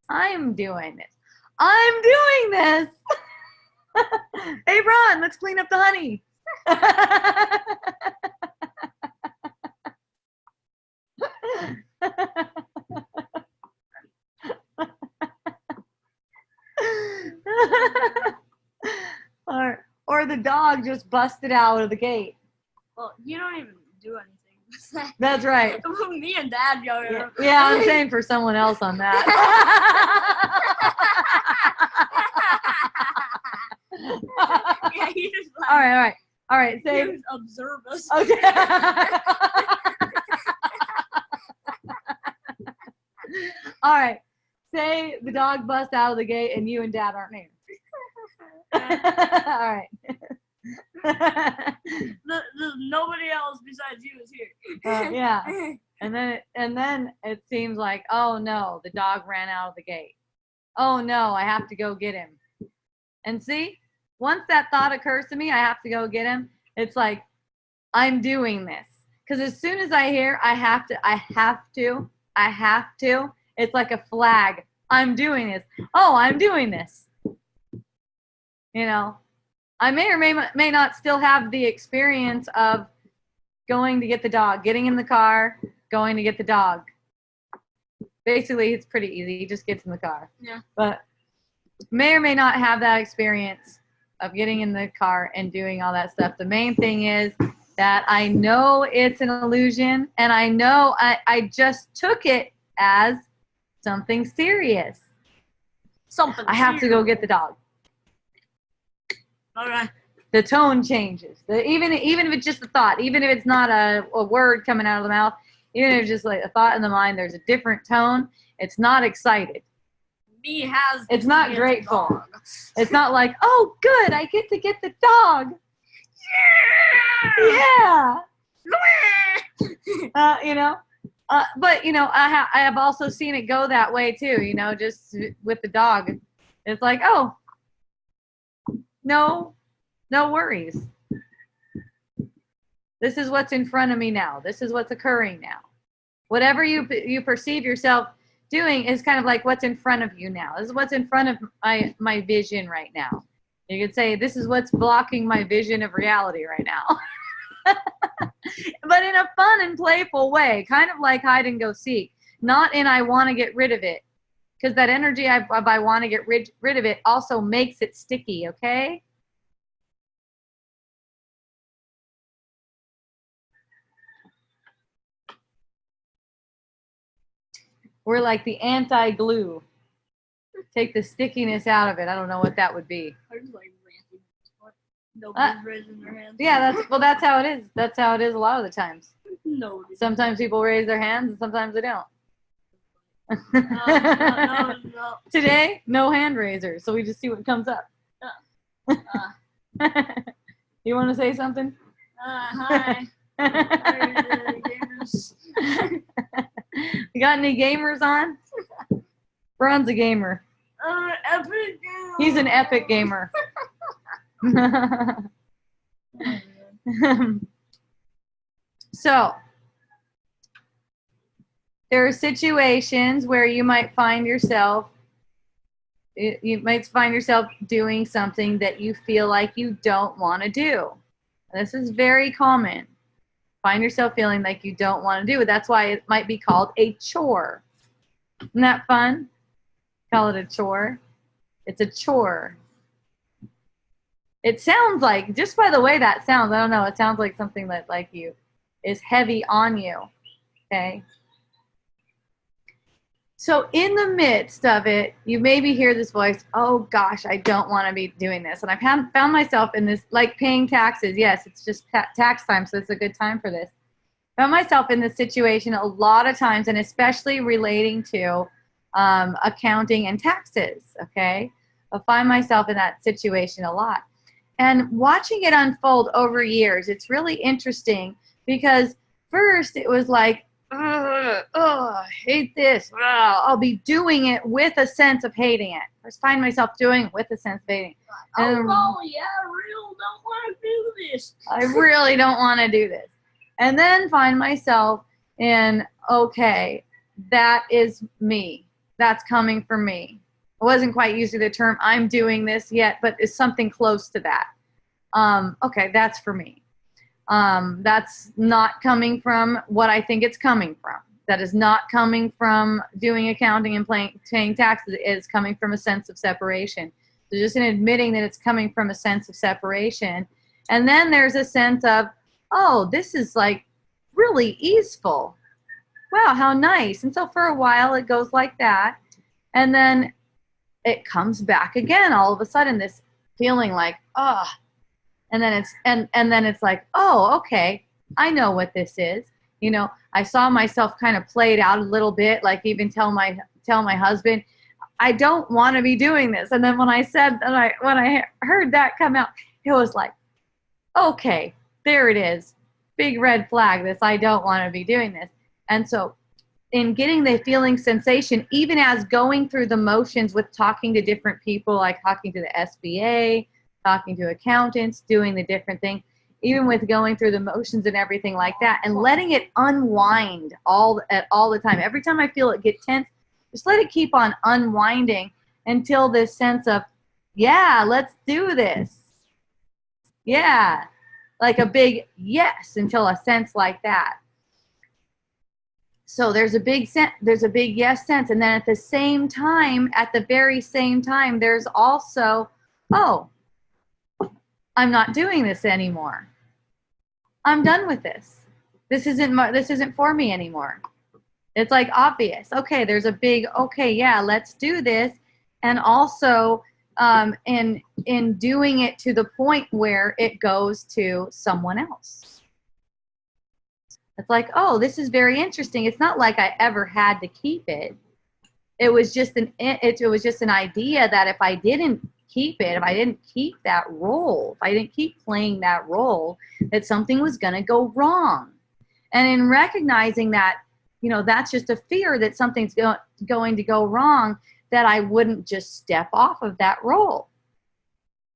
I'm doing this. I'm doing this. Hey, Bron, let's clean up the honey. Or the dog just busted out of the gate. Well, you don't even do anything. That's right. Me and Dad go. Yeah, I'm saying for someone else on that. Yeah, he just like, All right. Say. he observe us. Okay. All right. Say the dog busts out of the gate and you and Dad aren't here. All right. Nobody else besides you is here. Yeah. And then it seems like, oh no, the dog ran out of the gate. Oh no, I have to go get him. And see, once that thought occurs to me, I have to go get him. It's like, I'm doing this. Because as soon as I hear I have to, it's like a flag. I'm doing this. Oh, I'm doing this. You know, I may or may not still have the experience of going to get the dog, getting in the car, going to get the dog. Basically, it's pretty easy. He just gets in the car. Yeah. But may or may not have that experience of getting in the car and doing all that stuff. The main thing is that I know it's an illusion, and I know I just took it as something serious. Something. I have to go get the dog. All right. The tone changes. Even if it's just a thought, even if it's not a word coming out of the mouth, even if it's just like a thought in the mind, there's a different tone. It's not excited. It's not grateful. It's not like, oh, good, I get to get the dog. Yeah. You know. But you know, I have also seen it go that way too. You know, just with the dog, it's like, oh, no worries. This is what's in front of me now. This is what's occurring now. Whatever you perceive yourself doing is kind of like what's in front of you now. This is what's in front of my vision right now. You could say this is what's blocking my vision of reality right now. But in a fun and playful way, kind of like hide and go seek. Not in I want to get rid of it. Because that energy of I want to get rid of it also makes it sticky, okay? We're like the anti-glue. Take the stickiness out of it. I don't know what that would be. I just like ranting. Nobody's raising their hands. Yeah, that's how it is. That's how it is a lot of the times. No. Sometimes people raise their hands and sometimes they don't. No. Today, no hand raisers, so we just see what comes up. You want to say something? Hi. Hi, gamers. You got any gamers on? Ron's a gamer. Epic gamer. He's an epic gamer. So, there are situations where you might find yourself doing something that you feel like you don't want to do. This is very common. Find yourself feeling like you don't want to do it. That's why it might be called a chore. Isn't that fun? Call it a chore. It's a chore. It sounds like, just by the way that sounds, I don't know, it sounds like something that like you is heavy on you. Okay? So in the midst of it, you maybe hear this voice, oh gosh, I don't want to be doing this. And I've found myself in this, like paying taxes. Yes, it's just tax time, so it's a good time for this. Found myself in this situation a lot of times, and especially relating to accounting and taxes, okay? I find myself in that situation a lot. And watching it unfold over years, it's really interesting because first it was like, I hate this. I'll be doing it with a sense of hating it. I find myself doing it with a sense of hating it. Oh, Molly, I really don't want to do this. I really don't want to do this. And then find myself in, okay, that is me. That's coming from me. I wasn't quite using the term I'm doing this yet, but it's something close to that. Okay, that's for me. That's not coming from what I think it's coming from. That is not coming from doing accounting and paying taxes. It is coming from a sense of separation. So just in admitting that it's coming from a sense of separation. And then there's a sense of, oh, this is like really easeful. Wow, how nice. And so for a while it goes like that. And then it comes back again, all of a sudden, this feeling like, oh, and then it's like, oh, okay, I know what this is. You know, I saw myself kind of play it out a little bit, like even tell my husband, I don't want to be doing this. And then when I heard that come out, it was like, okay, there it is. Big red flag, this, I don't want to be doing this. And so in getting the feeling sensation, even as going through the motions with talking to different people, like talking to the SBA, talking to accountants, doing the different thing, even with going through the motions and everything like that, and letting it unwind all the time. Every time I feel it get tense, just let it keep on unwinding until this sense of, yeah, let's do this. Yeah, like a big yes, until a sense like that. So there's a big yes sense, and then at the very same time, there's also, oh, I'm not doing this anymore. I'm done with this. This isn't for me anymore. It's like obvious. Okay, there's a big, okay, yeah, let's do this. And also in doing it to the point where it goes to someone else. It's like, oh, this is very interesting. It's not like I ever had to keep it. It was just an idea that if I didn't keep it, if I didn't keep that role, if I didn't keep playing that role, that something was going to go wrong. And in recognizing that, you know, that's just a fear that something's going to go wrong, that I wouldn't just step off of that role.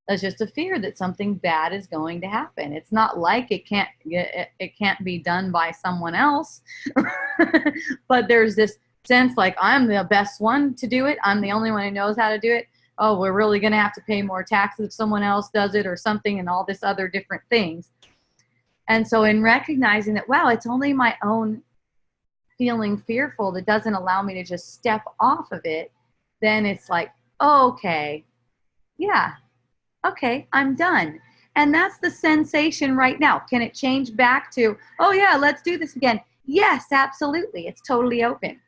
That's just a fear that something bad is going to happen. It's not like it can't be done by someone else, but there's this sense like, I'm the best one to do it. I'm the only one who knows how to do it. Oh, we're really going to have to pay more taxes if someone else does it or something, and all this other different things. And so in recognizing that, wow, it's only my own feeling fearful that doesn't allow me to just step off of it, then it's like, oh, okay, yeah, okay, I'm done. And that's the sensation right now. Can it change back to, oh yeah, let's do this again? Yes, absolutely. It's totally open.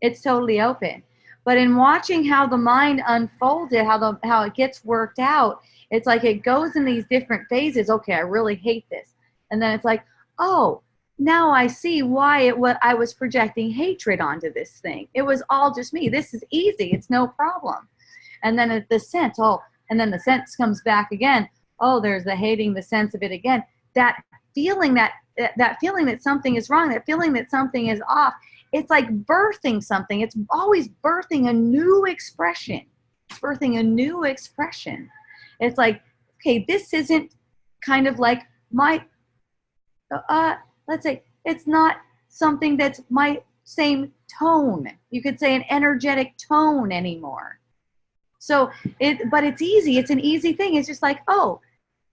It's totally open. But in watching how the mind unfolded, how it gets worked out, it's like it goes in these different phases. Okay, I really hate this. And then it's like, oh, now I see why I was projecting hatred onto this thing. It was all just me. This is easy. It's no problem. And then the sense, and then the sense comes back again. Oh, there's the hating, the sense of it again. That feeling that something is wrong, that feeling that something is off, it's like birthing something. It's always birthing a new expression. It's birthing a new expression. It's like, okay, this isn't kind of like my, let's say, it's not something that's my same tone. You could say an energetic tone anymore. So but it's easy. It's an easy thing. It's just like, oh,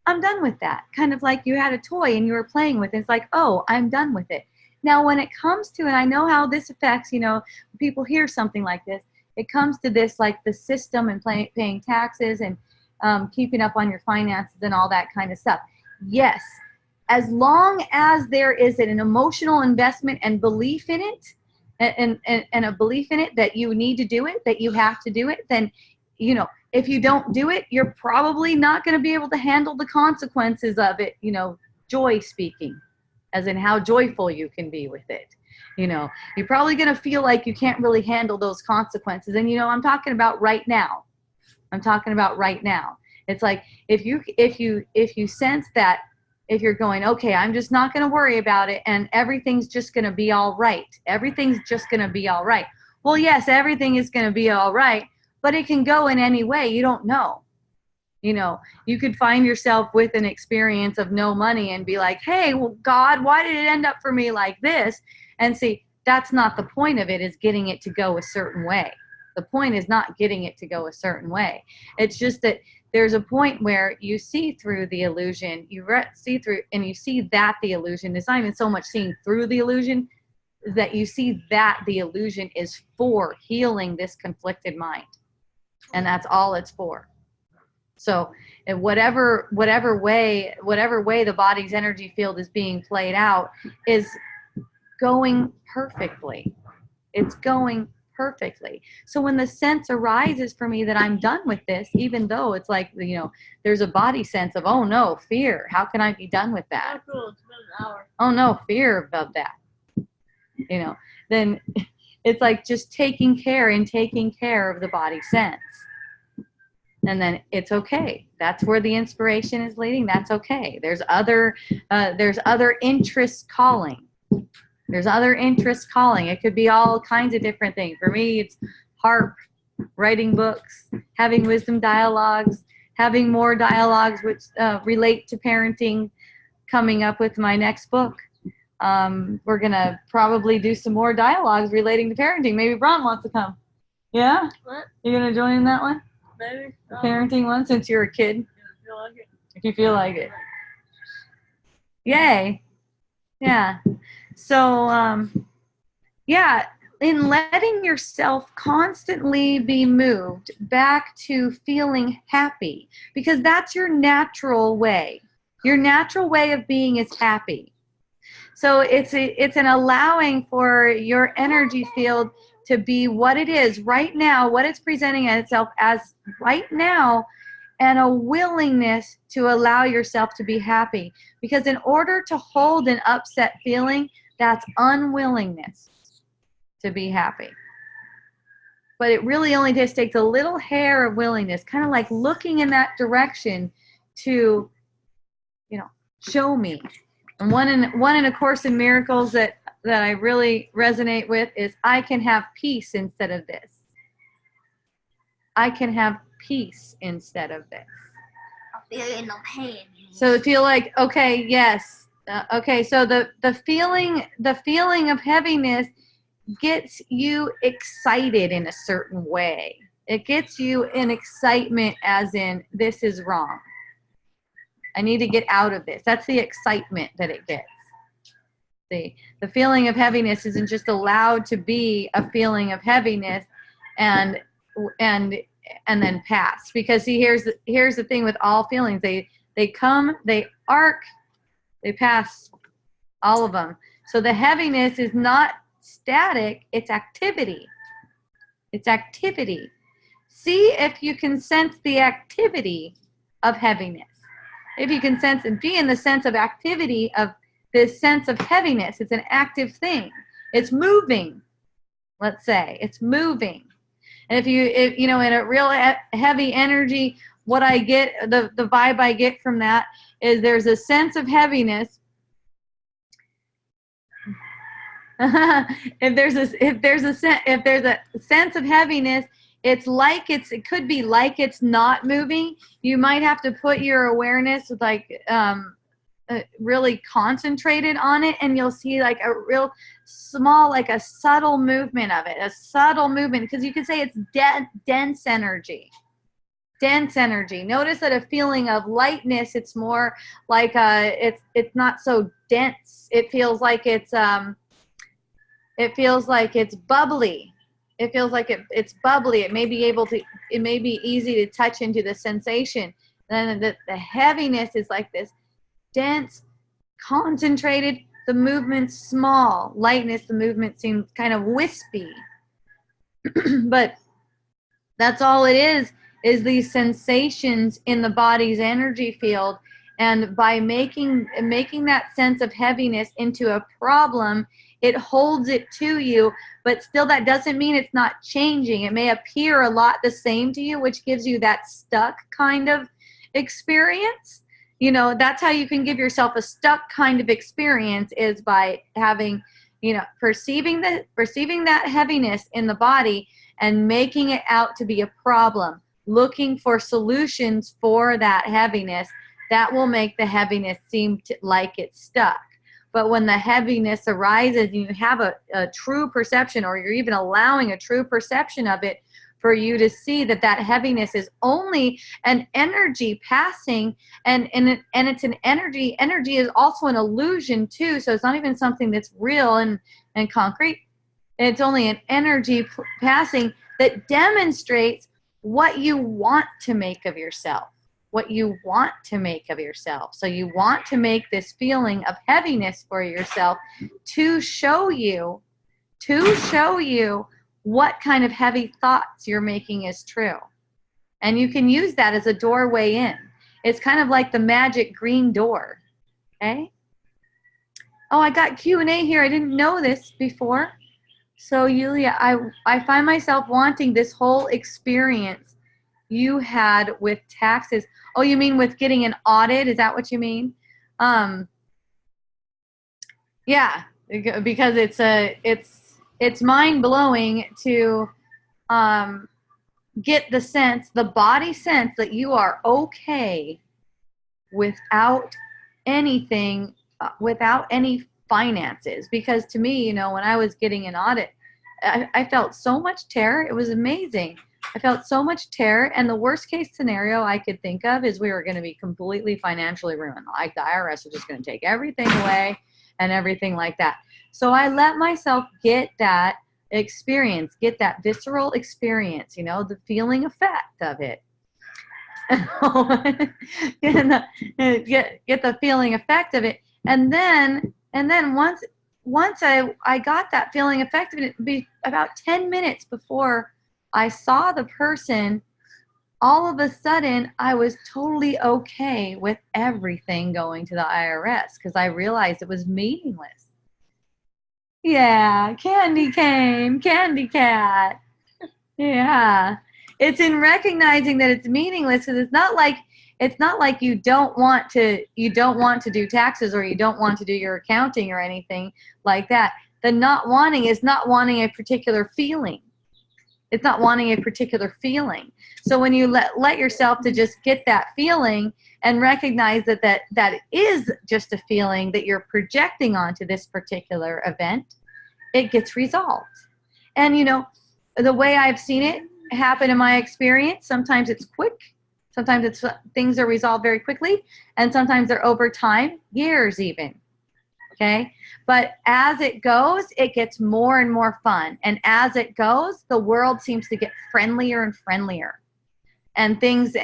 I'm done with that. Kind of like you had a toy and you were playing with it. It's like, oh, I'm done with it. Now, when it comes to, and I know how this affects, you know, people hear something like this, it comes to this, like the system and paying taxes and keeping up on your finances and all that kind of stuff. Yes, as long as there is an emotional investment and belief in it, and a belief in it that you need to do it, that you have to do it, then, you know, if you don't do it, you're probably not going to be able to handle the consequences of it, you know, joy speaking, as in how joyful you can be with it. You know, you're probably going to feel like you can't really handle those consequences. And, you know, I'm talking about right now. It's like, if you sense that, if you're going, okay, I'm just not going to worry about it and everything's just going to be all right. Everything's just going to be all right. Well, yes, everything is going to be all right, but it can go in any way. You don't know. You know, you could find yourself with an experience of no money and be like, hey, well, God, why did it end up for me like this? And see, that's not the point of it, is getting it to go a certain way. The point is not getting it to go a certain way. It's just that there's a point where you see through the illusion, see through, and you see that the illusion is not even so much seeing through the illusion, that you see that the illusion is for healing this conflicted mind. And that's all it's for. So whatever way the body's energy field is being played out is going perfectly. It's going perfectly. So when the sense arises for me that I'm done with this, even though it's like, there's a body sense of, oh no, fear. How can I be done with that? Oh, cool. It's been an hour. Oh no, fear of that. Then it's like just taking care of the body sense. And then it's okay. That's where the inspiration is leading. That's okay. There's other interests calling. There's other interests calling. It could be all kinds of different things. For me, it's harp, writing books, having wisdom dialogues, having more dialogues which relate to parenting, coming up with my next book. We're going to probably do some more dialogues relating to parenting. Maybe Braun wants to come. Yeah? What? You going to join in that one? Maybe. The parenting one, since you're a kid? Feel like it. If you feel like it. Yay. Yeah. So, in letting yourself constantly be moved back to feeling happy, because that's your natural way. Your natural way of being is happy. So it's an allowing for your energy field to be what it is right now, what it's presenting itself as right now, and a willingness to allow yourself to be happy. Because in order to hold an upset feeling, that's unwillingness to be happy. But it really only just takes a little hair of willingness, kind of like looking in that direction to, show me. And one in A Course in Miracles that I really resonate with is, I can have peace instead of this. I can have peace instead of this. I feel no pain. So feel like, okay, yes. Okay, so the feeling of heaviness gets you excited in a certain way. It gets you in excitement, as in, this is wrong. I need to get out of this. That's the excitement that it gets. The feeling of heaviness isn't just allowed to be a feeling of heaviness and then pass. Because see, here's the thing with all feelings. They come, they arc, they pass, all of them. So the heaviness is not static, it's activity. It's activity. See if you can sense the activity of heaviness. If you can sense and be in the sense of activity of this sense of heaviness, it's an active thing. It's moving, let's say. It's moving. And if in a real heavy energy, what I get, the vibe I get from that is there's a sense of heaviness. If there's a sense of heaviness, it could be like it's not moving. You might have to put your awareness really concentrated on it, and you'll see like a real small, like a subtle movement of it, because you could say it's dense energy. Dense energy. Notice that a feeling of lightness, it's more like it's not so dense. It feels like it's bubbly. It feels like it's bubbly. It may be easy to touch into the sensation. Then the heaviness is like this dense, concentrated. The movement's small. Lightness, the movement seems kind of wispy. But that's all it is these sensations in the body's energy field. And by making that sense of heaviness into a problem, it holds it to you, but still that doesn't mean it's not changing. It may appear a lot the same to you, which gives you that stuck kind of experience. That's how you can give yourself a stuck kind of experience, is by having, perceiving that heaviness in the body and making it out to be a problem, looking for solutions for that heaviness. That will make the heaviness seem like it's stuck. But when the heaviness arises and you have a true perception, or you're even allowing a true perception of it, for you to see that heaviness is only an energy passing, and it's an energy. Energy is also an illusion too, so it's not even something that's real and concrete. It's only an energy passing that demonstrates what you want to make of yourself. what you want to make of yourself. So you want to make this feeling of heaviness for yourself to show you what kind of heavy thoughts you're making is true. And you can use that as a doorway in. It's kind of like the magic green door. Okay? Oh, I got Q&A here. I didn't know this before. So, Yulia, I find myself wanting this whole experience you had with taxes. Oh, you mean with getting an audit? Is that what you mean? Yeah, because it's mind-blowing to get the body sense that you are okay without anything, without any finances. Because to me, when I was getting an audit, I felt so much terror. It was amazing. I felt so much terror, and the worst case scenario I could think of is we were going to be completely financially ruined. Like the IRS was just going to take everything away and everything like that. So I let myself get that experience, get that visceral experience, the feeling effect of it. get the feeling effect of it. And then once I got that feeling effect of it, it'd be about 10 minutes before I saw the person, all of a sudden I was totally okay with everything going to the IRS because I realized it was meaningless. Yeah, candy cane, candy cat. Yeah. It's in recognizing that it's meaningless, because it's not like you don't want to do taxes, or you don't want to do your accounting or anything like that. The not wanting is not wanting a particular feeling. It's not wanting a particular feeling. So when you let yourself to just get that feeling and recognize that is just a feeling that you're projecting onto this particular event, it gets resolved. And the way I've seen it happen in my experience, sometimes it's quick, sometimes things are resolved very quickly, and sometimes they're over time, years even. Okay? But as it goes, it gets more and more fun. And as it goes, the world seems to get friendlier and friendlier. And things,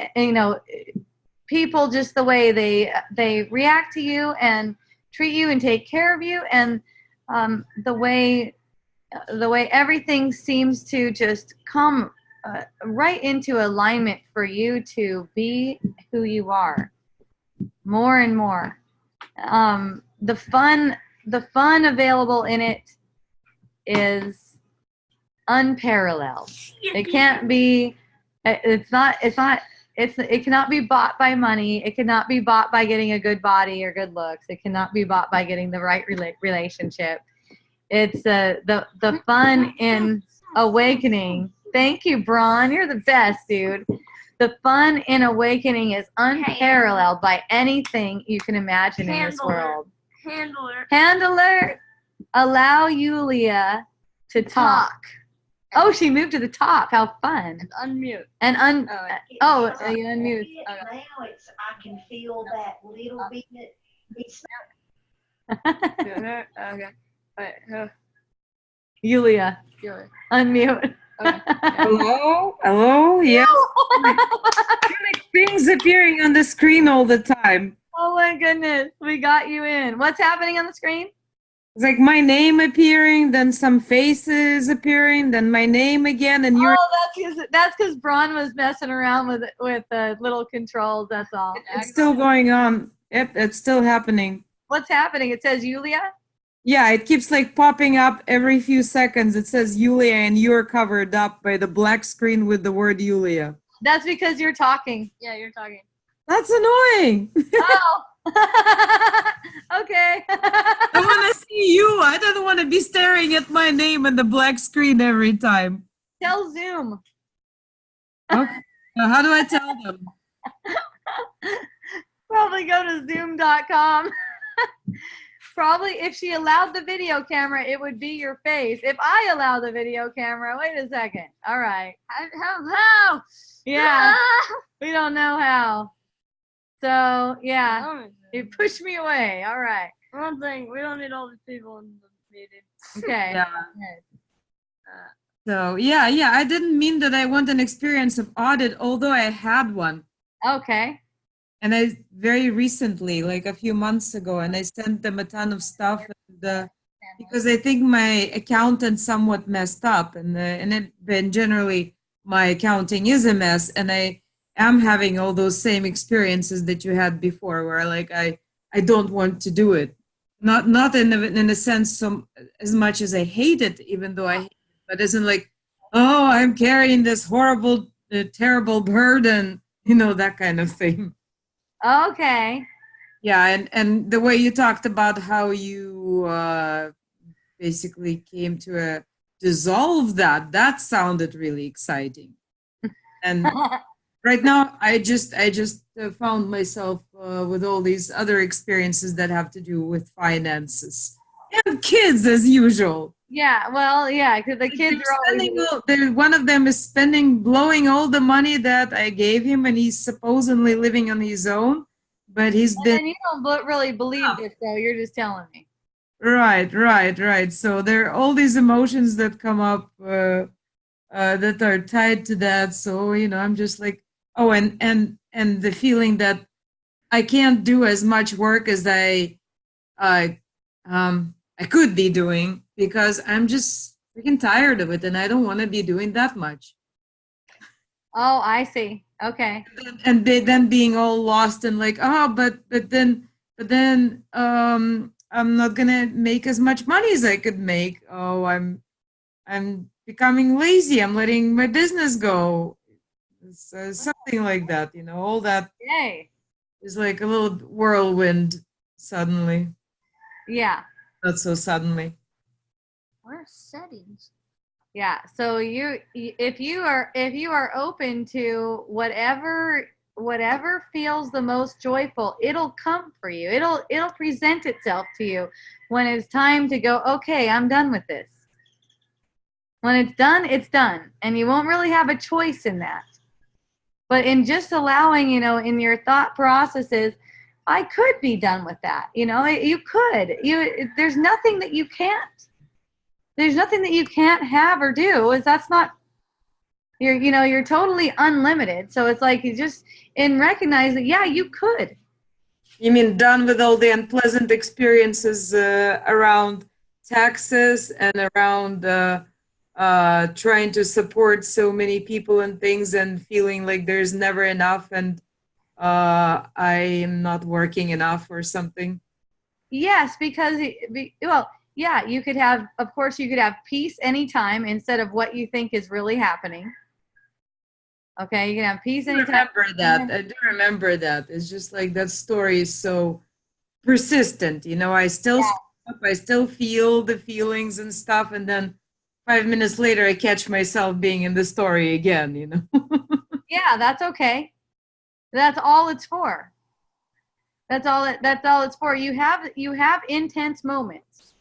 people, just the way they react to you and treat you and take care of you, and the way everything seems to just come right into alignment for you to be who you are more and more. The fun available in it is unparalleled. It can't be. It cannot be bought by money. It cannot be bought by getting a good body or good looks. It cannot be bought by getting the right relationship. It's the fun in awakening. Thank you, Braun. You're the best, dude. The fun in awakening is unparalleled by anything you can imagine in this world. Handler, allow Yulia to talk. Oh, she moved to the top. How fun. Unmute. And you unmute. Now I can feel that little bit. It's Okay. Wait. Yulia, unmute. Okay. Hello, yes. Like things appearing on the screen all the time. Oh my goodness, we got you in. What's happening on the screen? It's like my name appearing, then some faces appearing, then my name again, and you're. Oh, that's because Braun was messing around with little controls. That's all. It's still going on. Yep, it's still happening. What's happening? It says Yulia. Yeah, it keeps like popping up every few seconds. It says Yulia, and you're covered up by the black screen with the word Yulia. That's because you're talking. Yeah, you're talking. That's annoying. Oh. Okay. I want to see you. I don't want to be staring at my name and the black screen every time. Tell Zoom. Okay. Now, how do I tell them? Probably go to zoom.com. Probably if she allowed the video camera, it would be your face. If I allow the video camera, wait a second. All right. How? Yeah. We don't know how. So, yeah. You pushed me away. All right. One thing, we don't need all these people in the meeting. Okay. Yeah. So, yeah. I didn't mean that I want an experience of audit, although I had one. Okay. and I very recently, like a few months ago, and I sent them a ton of stuff, and, because I think my accountant somewhat messed up, and generally my accounting is a mess, and I am having all those same experiences that you had before, where like I don't want to do it, not in a sense as much as I hate it, even though I hate it, but as in like, oh, I'm carrying this horrible, terrible burden, that kind of thing. Okay. Yeah, and the way you talked about how you basically came to dissolve that sounded really exciting. And right now, I just found myself with all these other experiences that have to do with finances and kids as usual. Yeah, well, yeah, because the kids are always. One of them is blowing all the money that I gave him, and he's supposedly living on his own, but he's been. And you don't really believe this, though. You're just telling me. Right. So there are all these emotions that come up that are tied to that. So I'm just like, oh, and the feeling that I can't do as much work as I could be doing because I'm just freaking tired of it, and I don't want to be doing that much. Oh, I see. Okay. And then being all lost and like, oh, but then I'm not gonna make as much money as I could make. Oh, I'm becoming lazy. I'm letting my business go. It's, something like that. All that Yay. is like a little whirlwind suddenly. Yeah. Not so suddenly. Where's settings? Yeah. So if you are open to whatever feels the most joyful, it'll come for you. It'll present itself to you when it's time to go, okay, I'm done with this. When it's done. And you won't really have a choice in that. But in just allowing, in your thought processes, I could be done with that. You could. There's nothing that you can't. There's nothing that you can't have or do. That's not. You're totally unlimited. So it's like you just recognize that, yeah, you could. You mean done with all the unpleasant experiences around taxes and around trying to support so many people and things and feeling like there's never enough and I am not working enough or something? Yes, because, yeah, you could have, of course, you could have peace anytime instead of what you think is really happening. Okay, you can have peace anytime. I do remember that. It's just like that story is so persistent. I still I still feel the feelings and stuff, and then 5 minutes later I catch myself being in the story again, Yeah, that's okay. That's all it's for. That's all it's for. You have intense moments,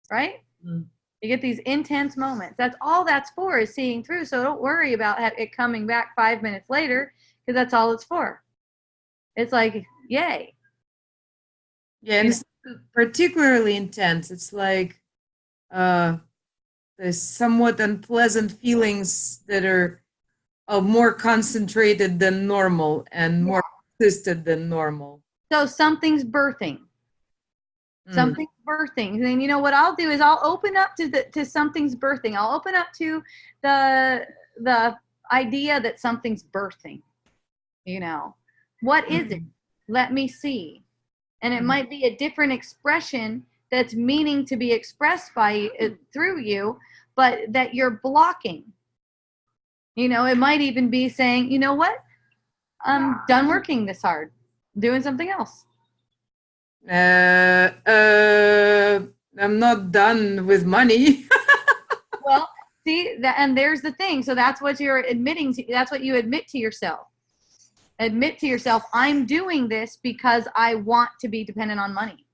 right? Mm. You get these intense moments. That's all that's for, is seeing through. So don't worry about it coming back 5 minutes later, because that's all it's for. It's like, yay. Yeah, and it's particularly intense. It's like there's somewhat unpleasant feelings that are more concentrated than normal and more persistent than normal. So something's birthing. Something's birthing. And what I'll do is I'll open up to something's birthing. I'll open up to the idea that something's birthing. What is it? Let me see. And it might be a different expression that's meaning to be expressed through you, but that you're blocking. It might even be saying, you know what? I'm done working this hard. I'm doing something else. I'm not done with money. Well, see, and there's the thing. So that's what you're admitting to. That's what you admit to yourself. Admit to yourself, I'm doing this because I want to be dependent on money.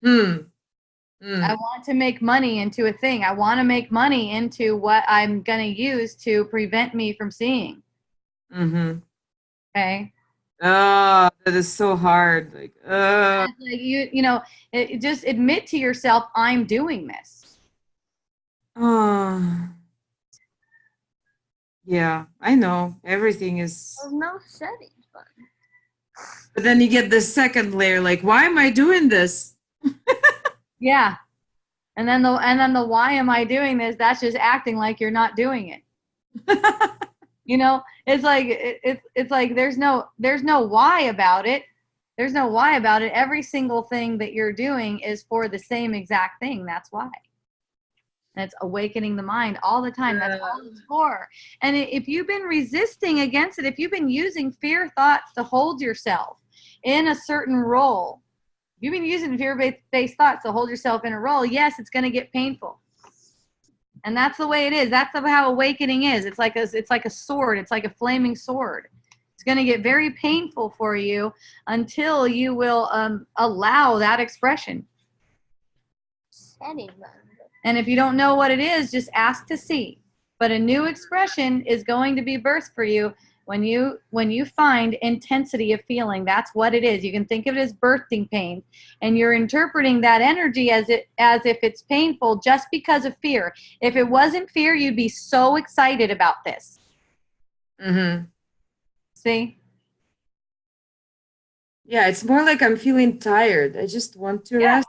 I want to make money into a thing. I want to make money into what I'm going to use to prevent me from seeing. Okay. Oh, that is so hard. Like just admit to yourself, I'm doing this. Yeah, I know. Everything is. There's no settings button. But then you get the second layer, like, why am I doing this? Yeah. And then the why am I doing this? That's just acting like you're not doing it. It's like it's like there's no why about it. There's no why about it. Every single thing that you're doing is for the same exact thing. That's why. And it's awakening the mind all the time. That's all it's for. And if you've been resisting against it, if you've been using fear thoughts to hold yourself in a certain role, you've been using fear-based thoughts to hold yourself in a role, yes, it's going to get painful. And that's the way it is. That's how awakening is. It's like a sword. It's like a flaming sword. It's going to get very painful for you until you will allow that expression. And if you don't know what it is, just ask to see. But a new expression is going to be birthed for you when you find intensity of feeling. That's what it is. You can think of it as birthing pain, and you're interpreting that energy as if it's painful just because of fear. If it wasn't fear, you'd be so excited about this. Mm-hmm. See? Yeah, it's more like I'm feeling tired. I just want to rest,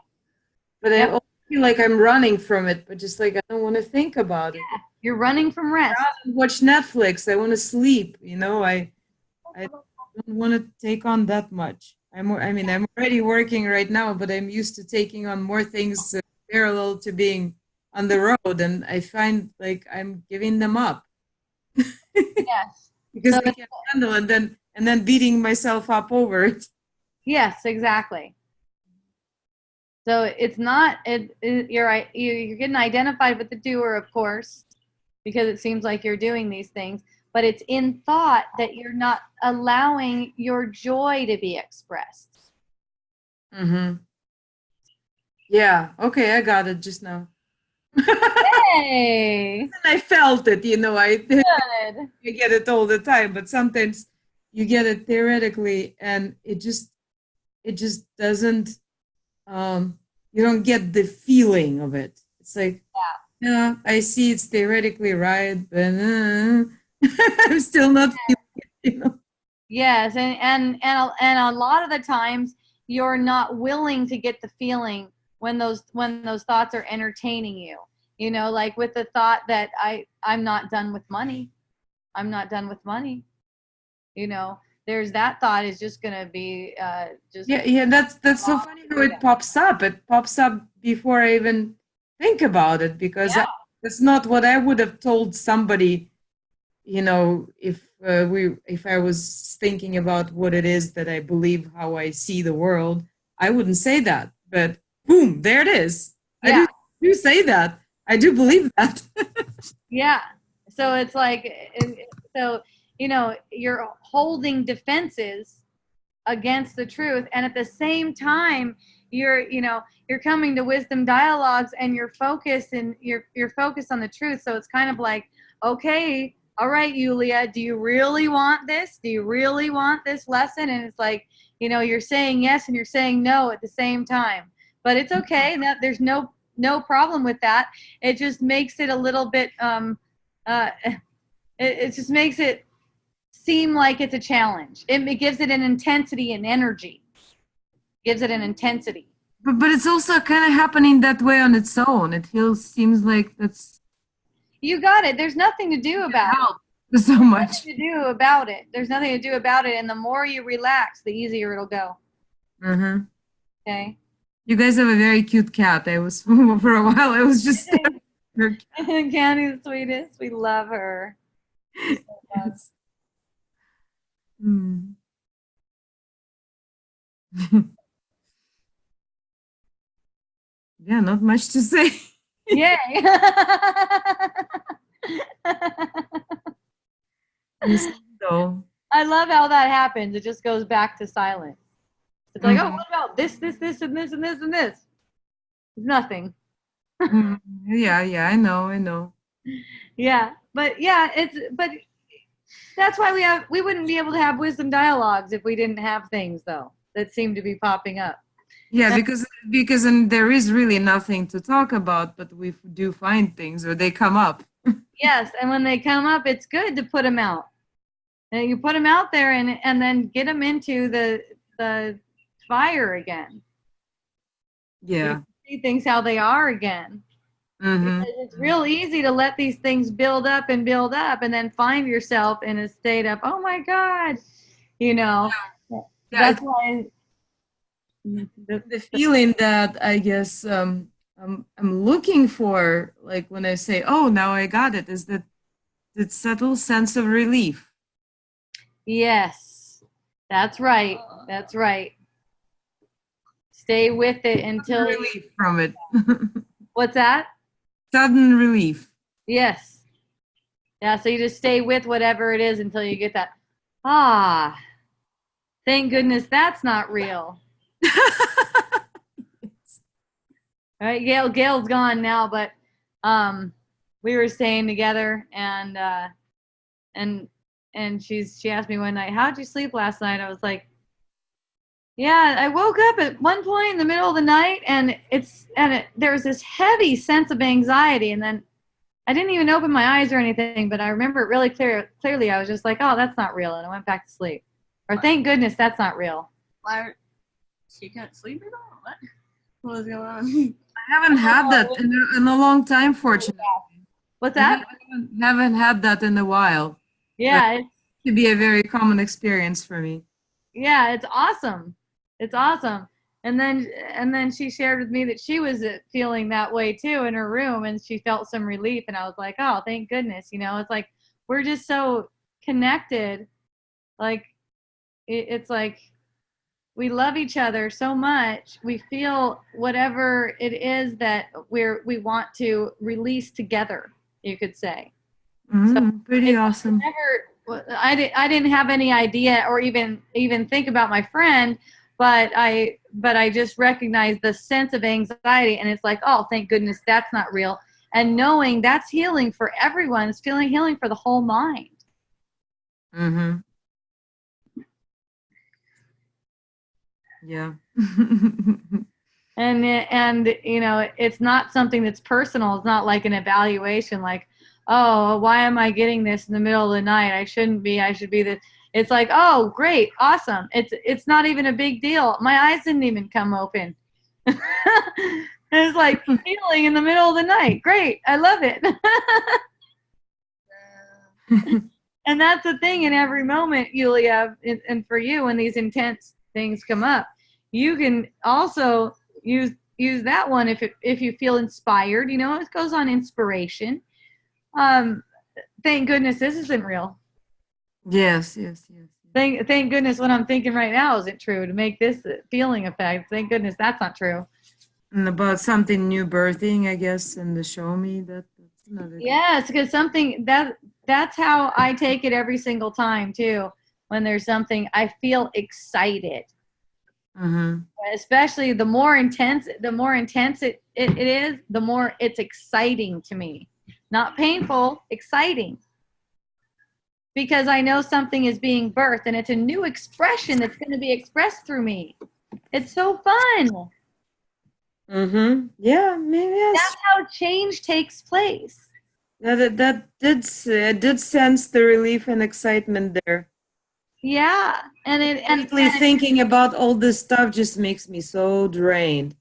but I also feel like I'm running from it. But just like I don't want to think about it. You're running from rest. I watch Netflix. I want to sleep. I don't want to take on that much. I'm already working right now, but I'm used to taking on more things parallel to being on the road, and I find like I'm giving them up. Yes. Because I can't handle it, and then beating myself up over it. Yes, exactly. So it's not. You're right. You're getting identified with the doer, of course, because it seems like you're doing these things. But it's in thought that you're not allowing your joy to be expressed. Mm-hmm. Yeah. Okay, I got it just now. Hey. I felt it. I Good. you get it all the time, but sometimes you get it theoretically, and it just doesn't. You don't get the feeling of it. It's like, yeah, I see it's theoretically right, but I'm still not feeling it. Yes, and a lot of the times you're not willing to get the feeling when those thoughts are entertaining you. Like with the thought that I'm not done with money. I'm not done with money. There's that thought is just going to be just. Yeah. That's so funny how it pops up. It pops up before I even think about it, because that's not what I would have told somebody. If I was thinking about what it is that I believe, how I see the world, I wouldn't say that. But boom, there it is. Yeah. I do say that. I do believe that. Yeah. So it's like, you're holding defenses against the truth, and at the same time, you're coming to wisdom dialogues, and you're focused on the truth. So it's kind of like, okay, all right, Yulia, do you really want this? Do you really want this lesson? And it's like, you're saying yes and you're saying no at the same time. But it's okay. There's no problem with that. It just makes it a little bit it just makes it seem like it's a challenge. It gives it an intensity and energy. Gives it an intensity. But it's also kind of happening that way on its own. It seems like that's. You got it. There's nothing to do about it. So much. Nothing to do about it. There's nothing to do about it. And the more you relax, the easier it'll go. Mm-hmm. Okay. You guys have a very cute cat. For a while, I was just. Candy's the sweetest. We love her. Yes. Hmm. Yeah, not much to say. Yay. So. I love how that happens. It just goes back to silence. It's like, oh, what about this, and this, and this, and this? It's nothing. Yeah, I know. Yeah, but that's why we wouldn't be able to have wisdom dialogues if we didn't have things though that seem to be popping up. Yeah, because there is really nothing to talk about, but we do find things, or they come up. Yes, and when they come up, it's good to put them out. And you put them out there and then get them into the fire again. Yeah. See things how they are again. Mm-hmm. Because it's real easy to let these things build up and then find yourself in a state of, oh my God, you know. Yeah, That's why the feeling that I guess I'm looking for, like when I say, "Oh, now I got it," is that subtle sense of relief. yes, that's right. That's right. Stay with it until Relief from it. what's that? Sudden relief. Yes. Yeah, so you just stay with whatever it is until you get that, ah, thank goodness that's not real. All right, Gail's gone now, but we were staying together and she asked me one night, how'd you sleep last night? I was like, yeah, I woke up at one point in the middle of the night and there was this heavy sense of anxiety, and then I didn't even open my eyes or anything, but I remember it really clearly. I was just like, oh, that's not real, and I went back to sleep. Or thank goodness that's not real. Why? She can't sleep at all? What was going on? I haven't had that in a long time, fortunately. What's that? I haven't had that in a while. Yeah, it could be a very common experience for me. Yeah, it's awesome. It's awesome. And then she shared with me that she was feeling that way too in her room, and she felt some relief. And I was like, oh, thank goodness. You know, it's like we're just so connected. Like it's like we love each other so much. We feel whatever it is that we want to release together, you could say. So pretty awesome. I didn't have any idea or even think about my friend, but I just recognized the sense of anxiety, and it's like, oh, thank goodness that's not real. And knowing that's healing for everyone, it's healing for the whole mind. Mm-hmm. Yeah. and you know, it's not something that's personal. It's not like an evaluation, like, oh, why am I getting this in the middle of the night? I shouldn't be. I should be this. It's like, oh, great, awesome. It's not even a big deal. My eyes didn't even come open. It's like healing in the middle of the night. Great, I love it. And that's the thing in every moment, Yulia, and for you, when these intense things come up, you can also use that one if you feel inspired. You know, it goes on inspiration. Thank goodness this isn't real. Yes. Thank goodness what I'm thinking right now isn't true to make this feeling effect. Thank goodness that's not true. And about something new birthing, I guess, and the show me that's another. Yes, because something that's how I take it every single time too. When there's something, I feel excited. Mm-hmm. Especially the more intense it is, the more it's exciting to me. Not painful, exciting. Because I know something is being birthed and it's a new expression that's going to be expressed through me. It's so fun. Mm-hmm. Yeah, maybe that's how change takes place. That did sense the relief and excitement there. Yeah, and thinking about all this stuff just makes me so drained.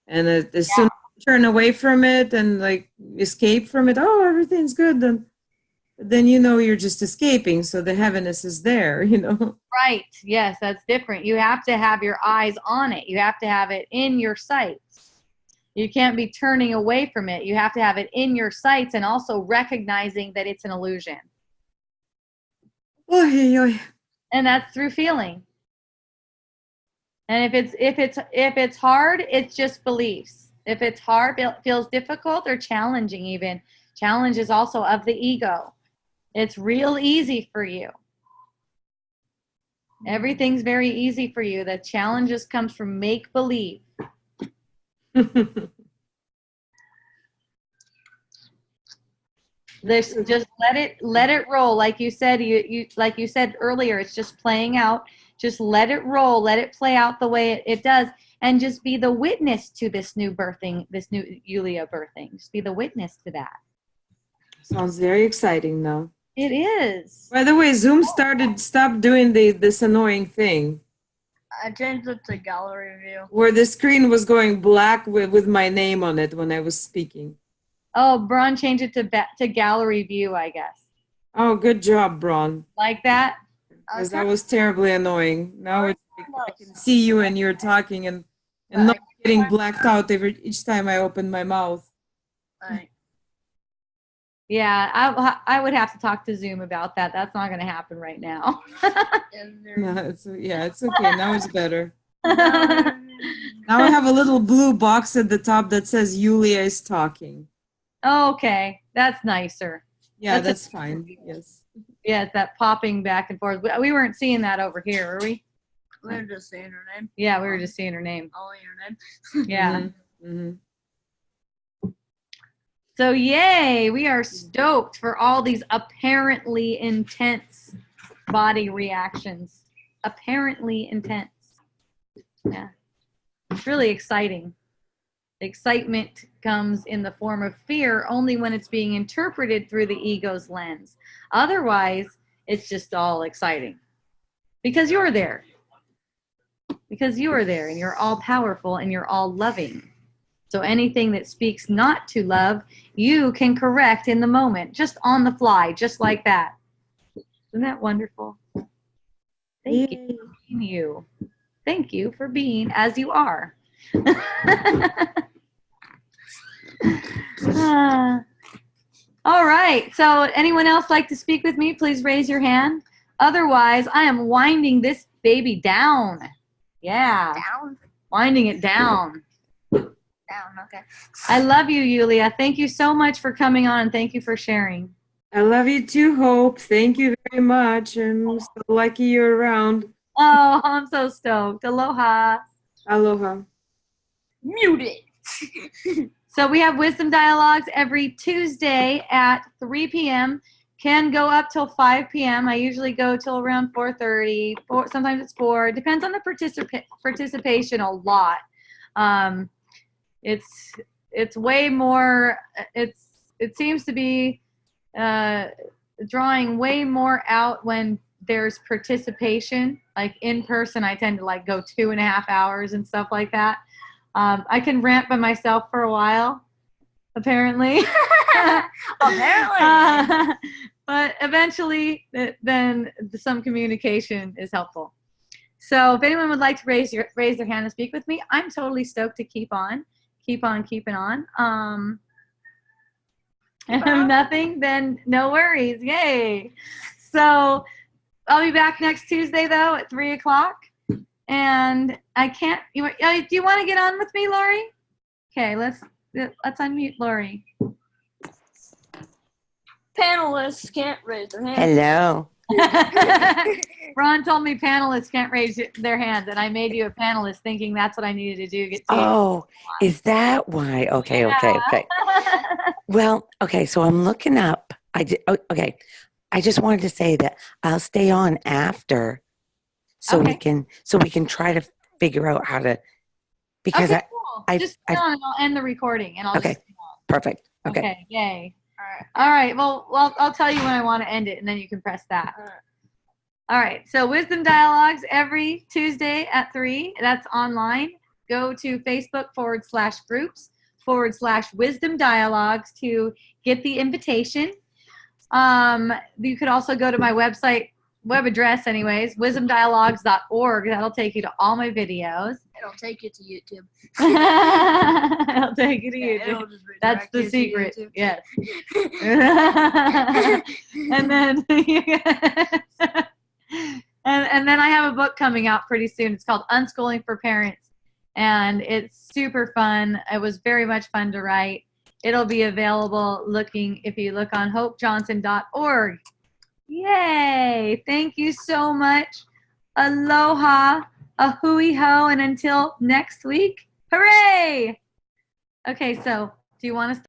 And as soon as I turn away from it and like escape from it, oh, everything's good. Then you know you're just escaping, so the heaviness is there, you know. Right. Yes, that's different. You have to have your eyes on it. You have to have it in your sights. You can't be turning away from it. You have to have it in your sights and also recognizing that it's an illusion. Oy. And that's through feeling. And if it's hard, it's just beliefs. If it's hard, it feels difficult or challenging even. Challenge is also of the ego. It's real easy for you. Everything's very easy for you. The challenge just comes from make-believe. Just let it roll. Like you said, like you said earlier, it's just playing out. Just let it roll. Let it play out the way it does, and just be the witness to this new birthing, this new Yulia birthing. Just be the witness to that. Sounds very exciting, though. It is. By the way, Zoom stopped doing this annoying thing I changed it to gallery view. where the screen was going black with my name on it when I was speaking. Oh, Braun changed it to gallery view, I guess. Oh, good job, Braun. Like that? Because that was terribly annoying. Now it's like I can see you and you're talking and not getting blacked out each time I open my mouth. Like, Yeah, I would have to talk to Zoom about that. That's not going to happen right now. and No, there's it's okay. Now it's better. no- Now I have a little blue box at the top that says Yulia is talking. Okay, that's nicer. Yeah, That's that's fine. Yes. Yeah, it's that popping back and forth. We weren't seeing that over here, were we? we're just saying her name. Yeah, we were just seeing her name. Only her name. Yeah. hmm So yay, we are stoked for all these apparently intense body reactions. Apparently intense. Yeah. It's really exciting. The excitement comes in the form of fear only when it's being interpreted through the ego's lens. Otherwise, it's just all exciting. Because you're there. Because you are there and you're all powerful and you're all loving. So anything that speaks not to love, you can correct in the moment, just on the fly, just like that. Isn't that wonderful? Thank you for being you. Thank you for being as you are. All right. So anyone else like to speak with me? Please raise your hand. Otherwise, I am winding this baby down. Yeah. Down. Winding it down. Down. Okay. I love you, Yulia. Thank you so much for coming on and thank you for sharing. I love you too, Hope. Thank you very much. I'm so lucky you're around. Oh, I'm so stoked. Aloha. Aloha. Muted. So we have Wisdom Dialogues every Tuesday at 3 p.m. Can go up till 5 p.m. I usually go till around 4:30. Sometimes it's 4. Depends on the participation a lot. It's way more. It seems to be drawing way more out when there's participation. Like in person, I tend to like go 2.5 hours and stuff like that. I can rant by myself for a while, apparently. Apparently. But eventually, then some communication is helpful. So if anyone would like to raise their hand and speak with me, I'm totally stoked to keep on keeping on. If nothing, then no worries. Yay. So I'll be back next Tuesday, though, at 3 o'clock. And I can't. Do you want to get on with me, Lori? Okay, let's unmute Lori. Panelists can't raise their hand. Hello. Ron told me panelists can't raise their hands, and I made you a panelist thinking that's what I needed to do. Oh, is that why? Okay. Well, okay. So I'm looking up. Okay. I just wanted to say that I'll stay on after, so we can try to figure out how to, because Okay, cool. Just stay on and I'll end the recording, and I'll Okay. just perfect. Okay. Okay, yay. All right. All right, well, I'll tell you when I want to end it, and then you can press that. All right. All right, so Wisdom Dialogues every Tuesday at 3. That's online. Go to Facebook.com/groups/Wisdom Dialogues to get the invitation. You could also go to my web address anyways, wisdomdialogues.org. That'll take you to all my videos. It'll take you to YouTube. I'll take you to Yeah, YouTube. it'll just That's redirect the you to secret. YouTube. Yes. And then and then I have a book coming out pretty soon. It's called Unschooling for Parents, and it's super fun. It was very much fun to write. It'll be available if you look on hopejohnson.org. Yay! Thank you so much. Aloha, a hui ho, and until next week, hooray! Okay, so do you want to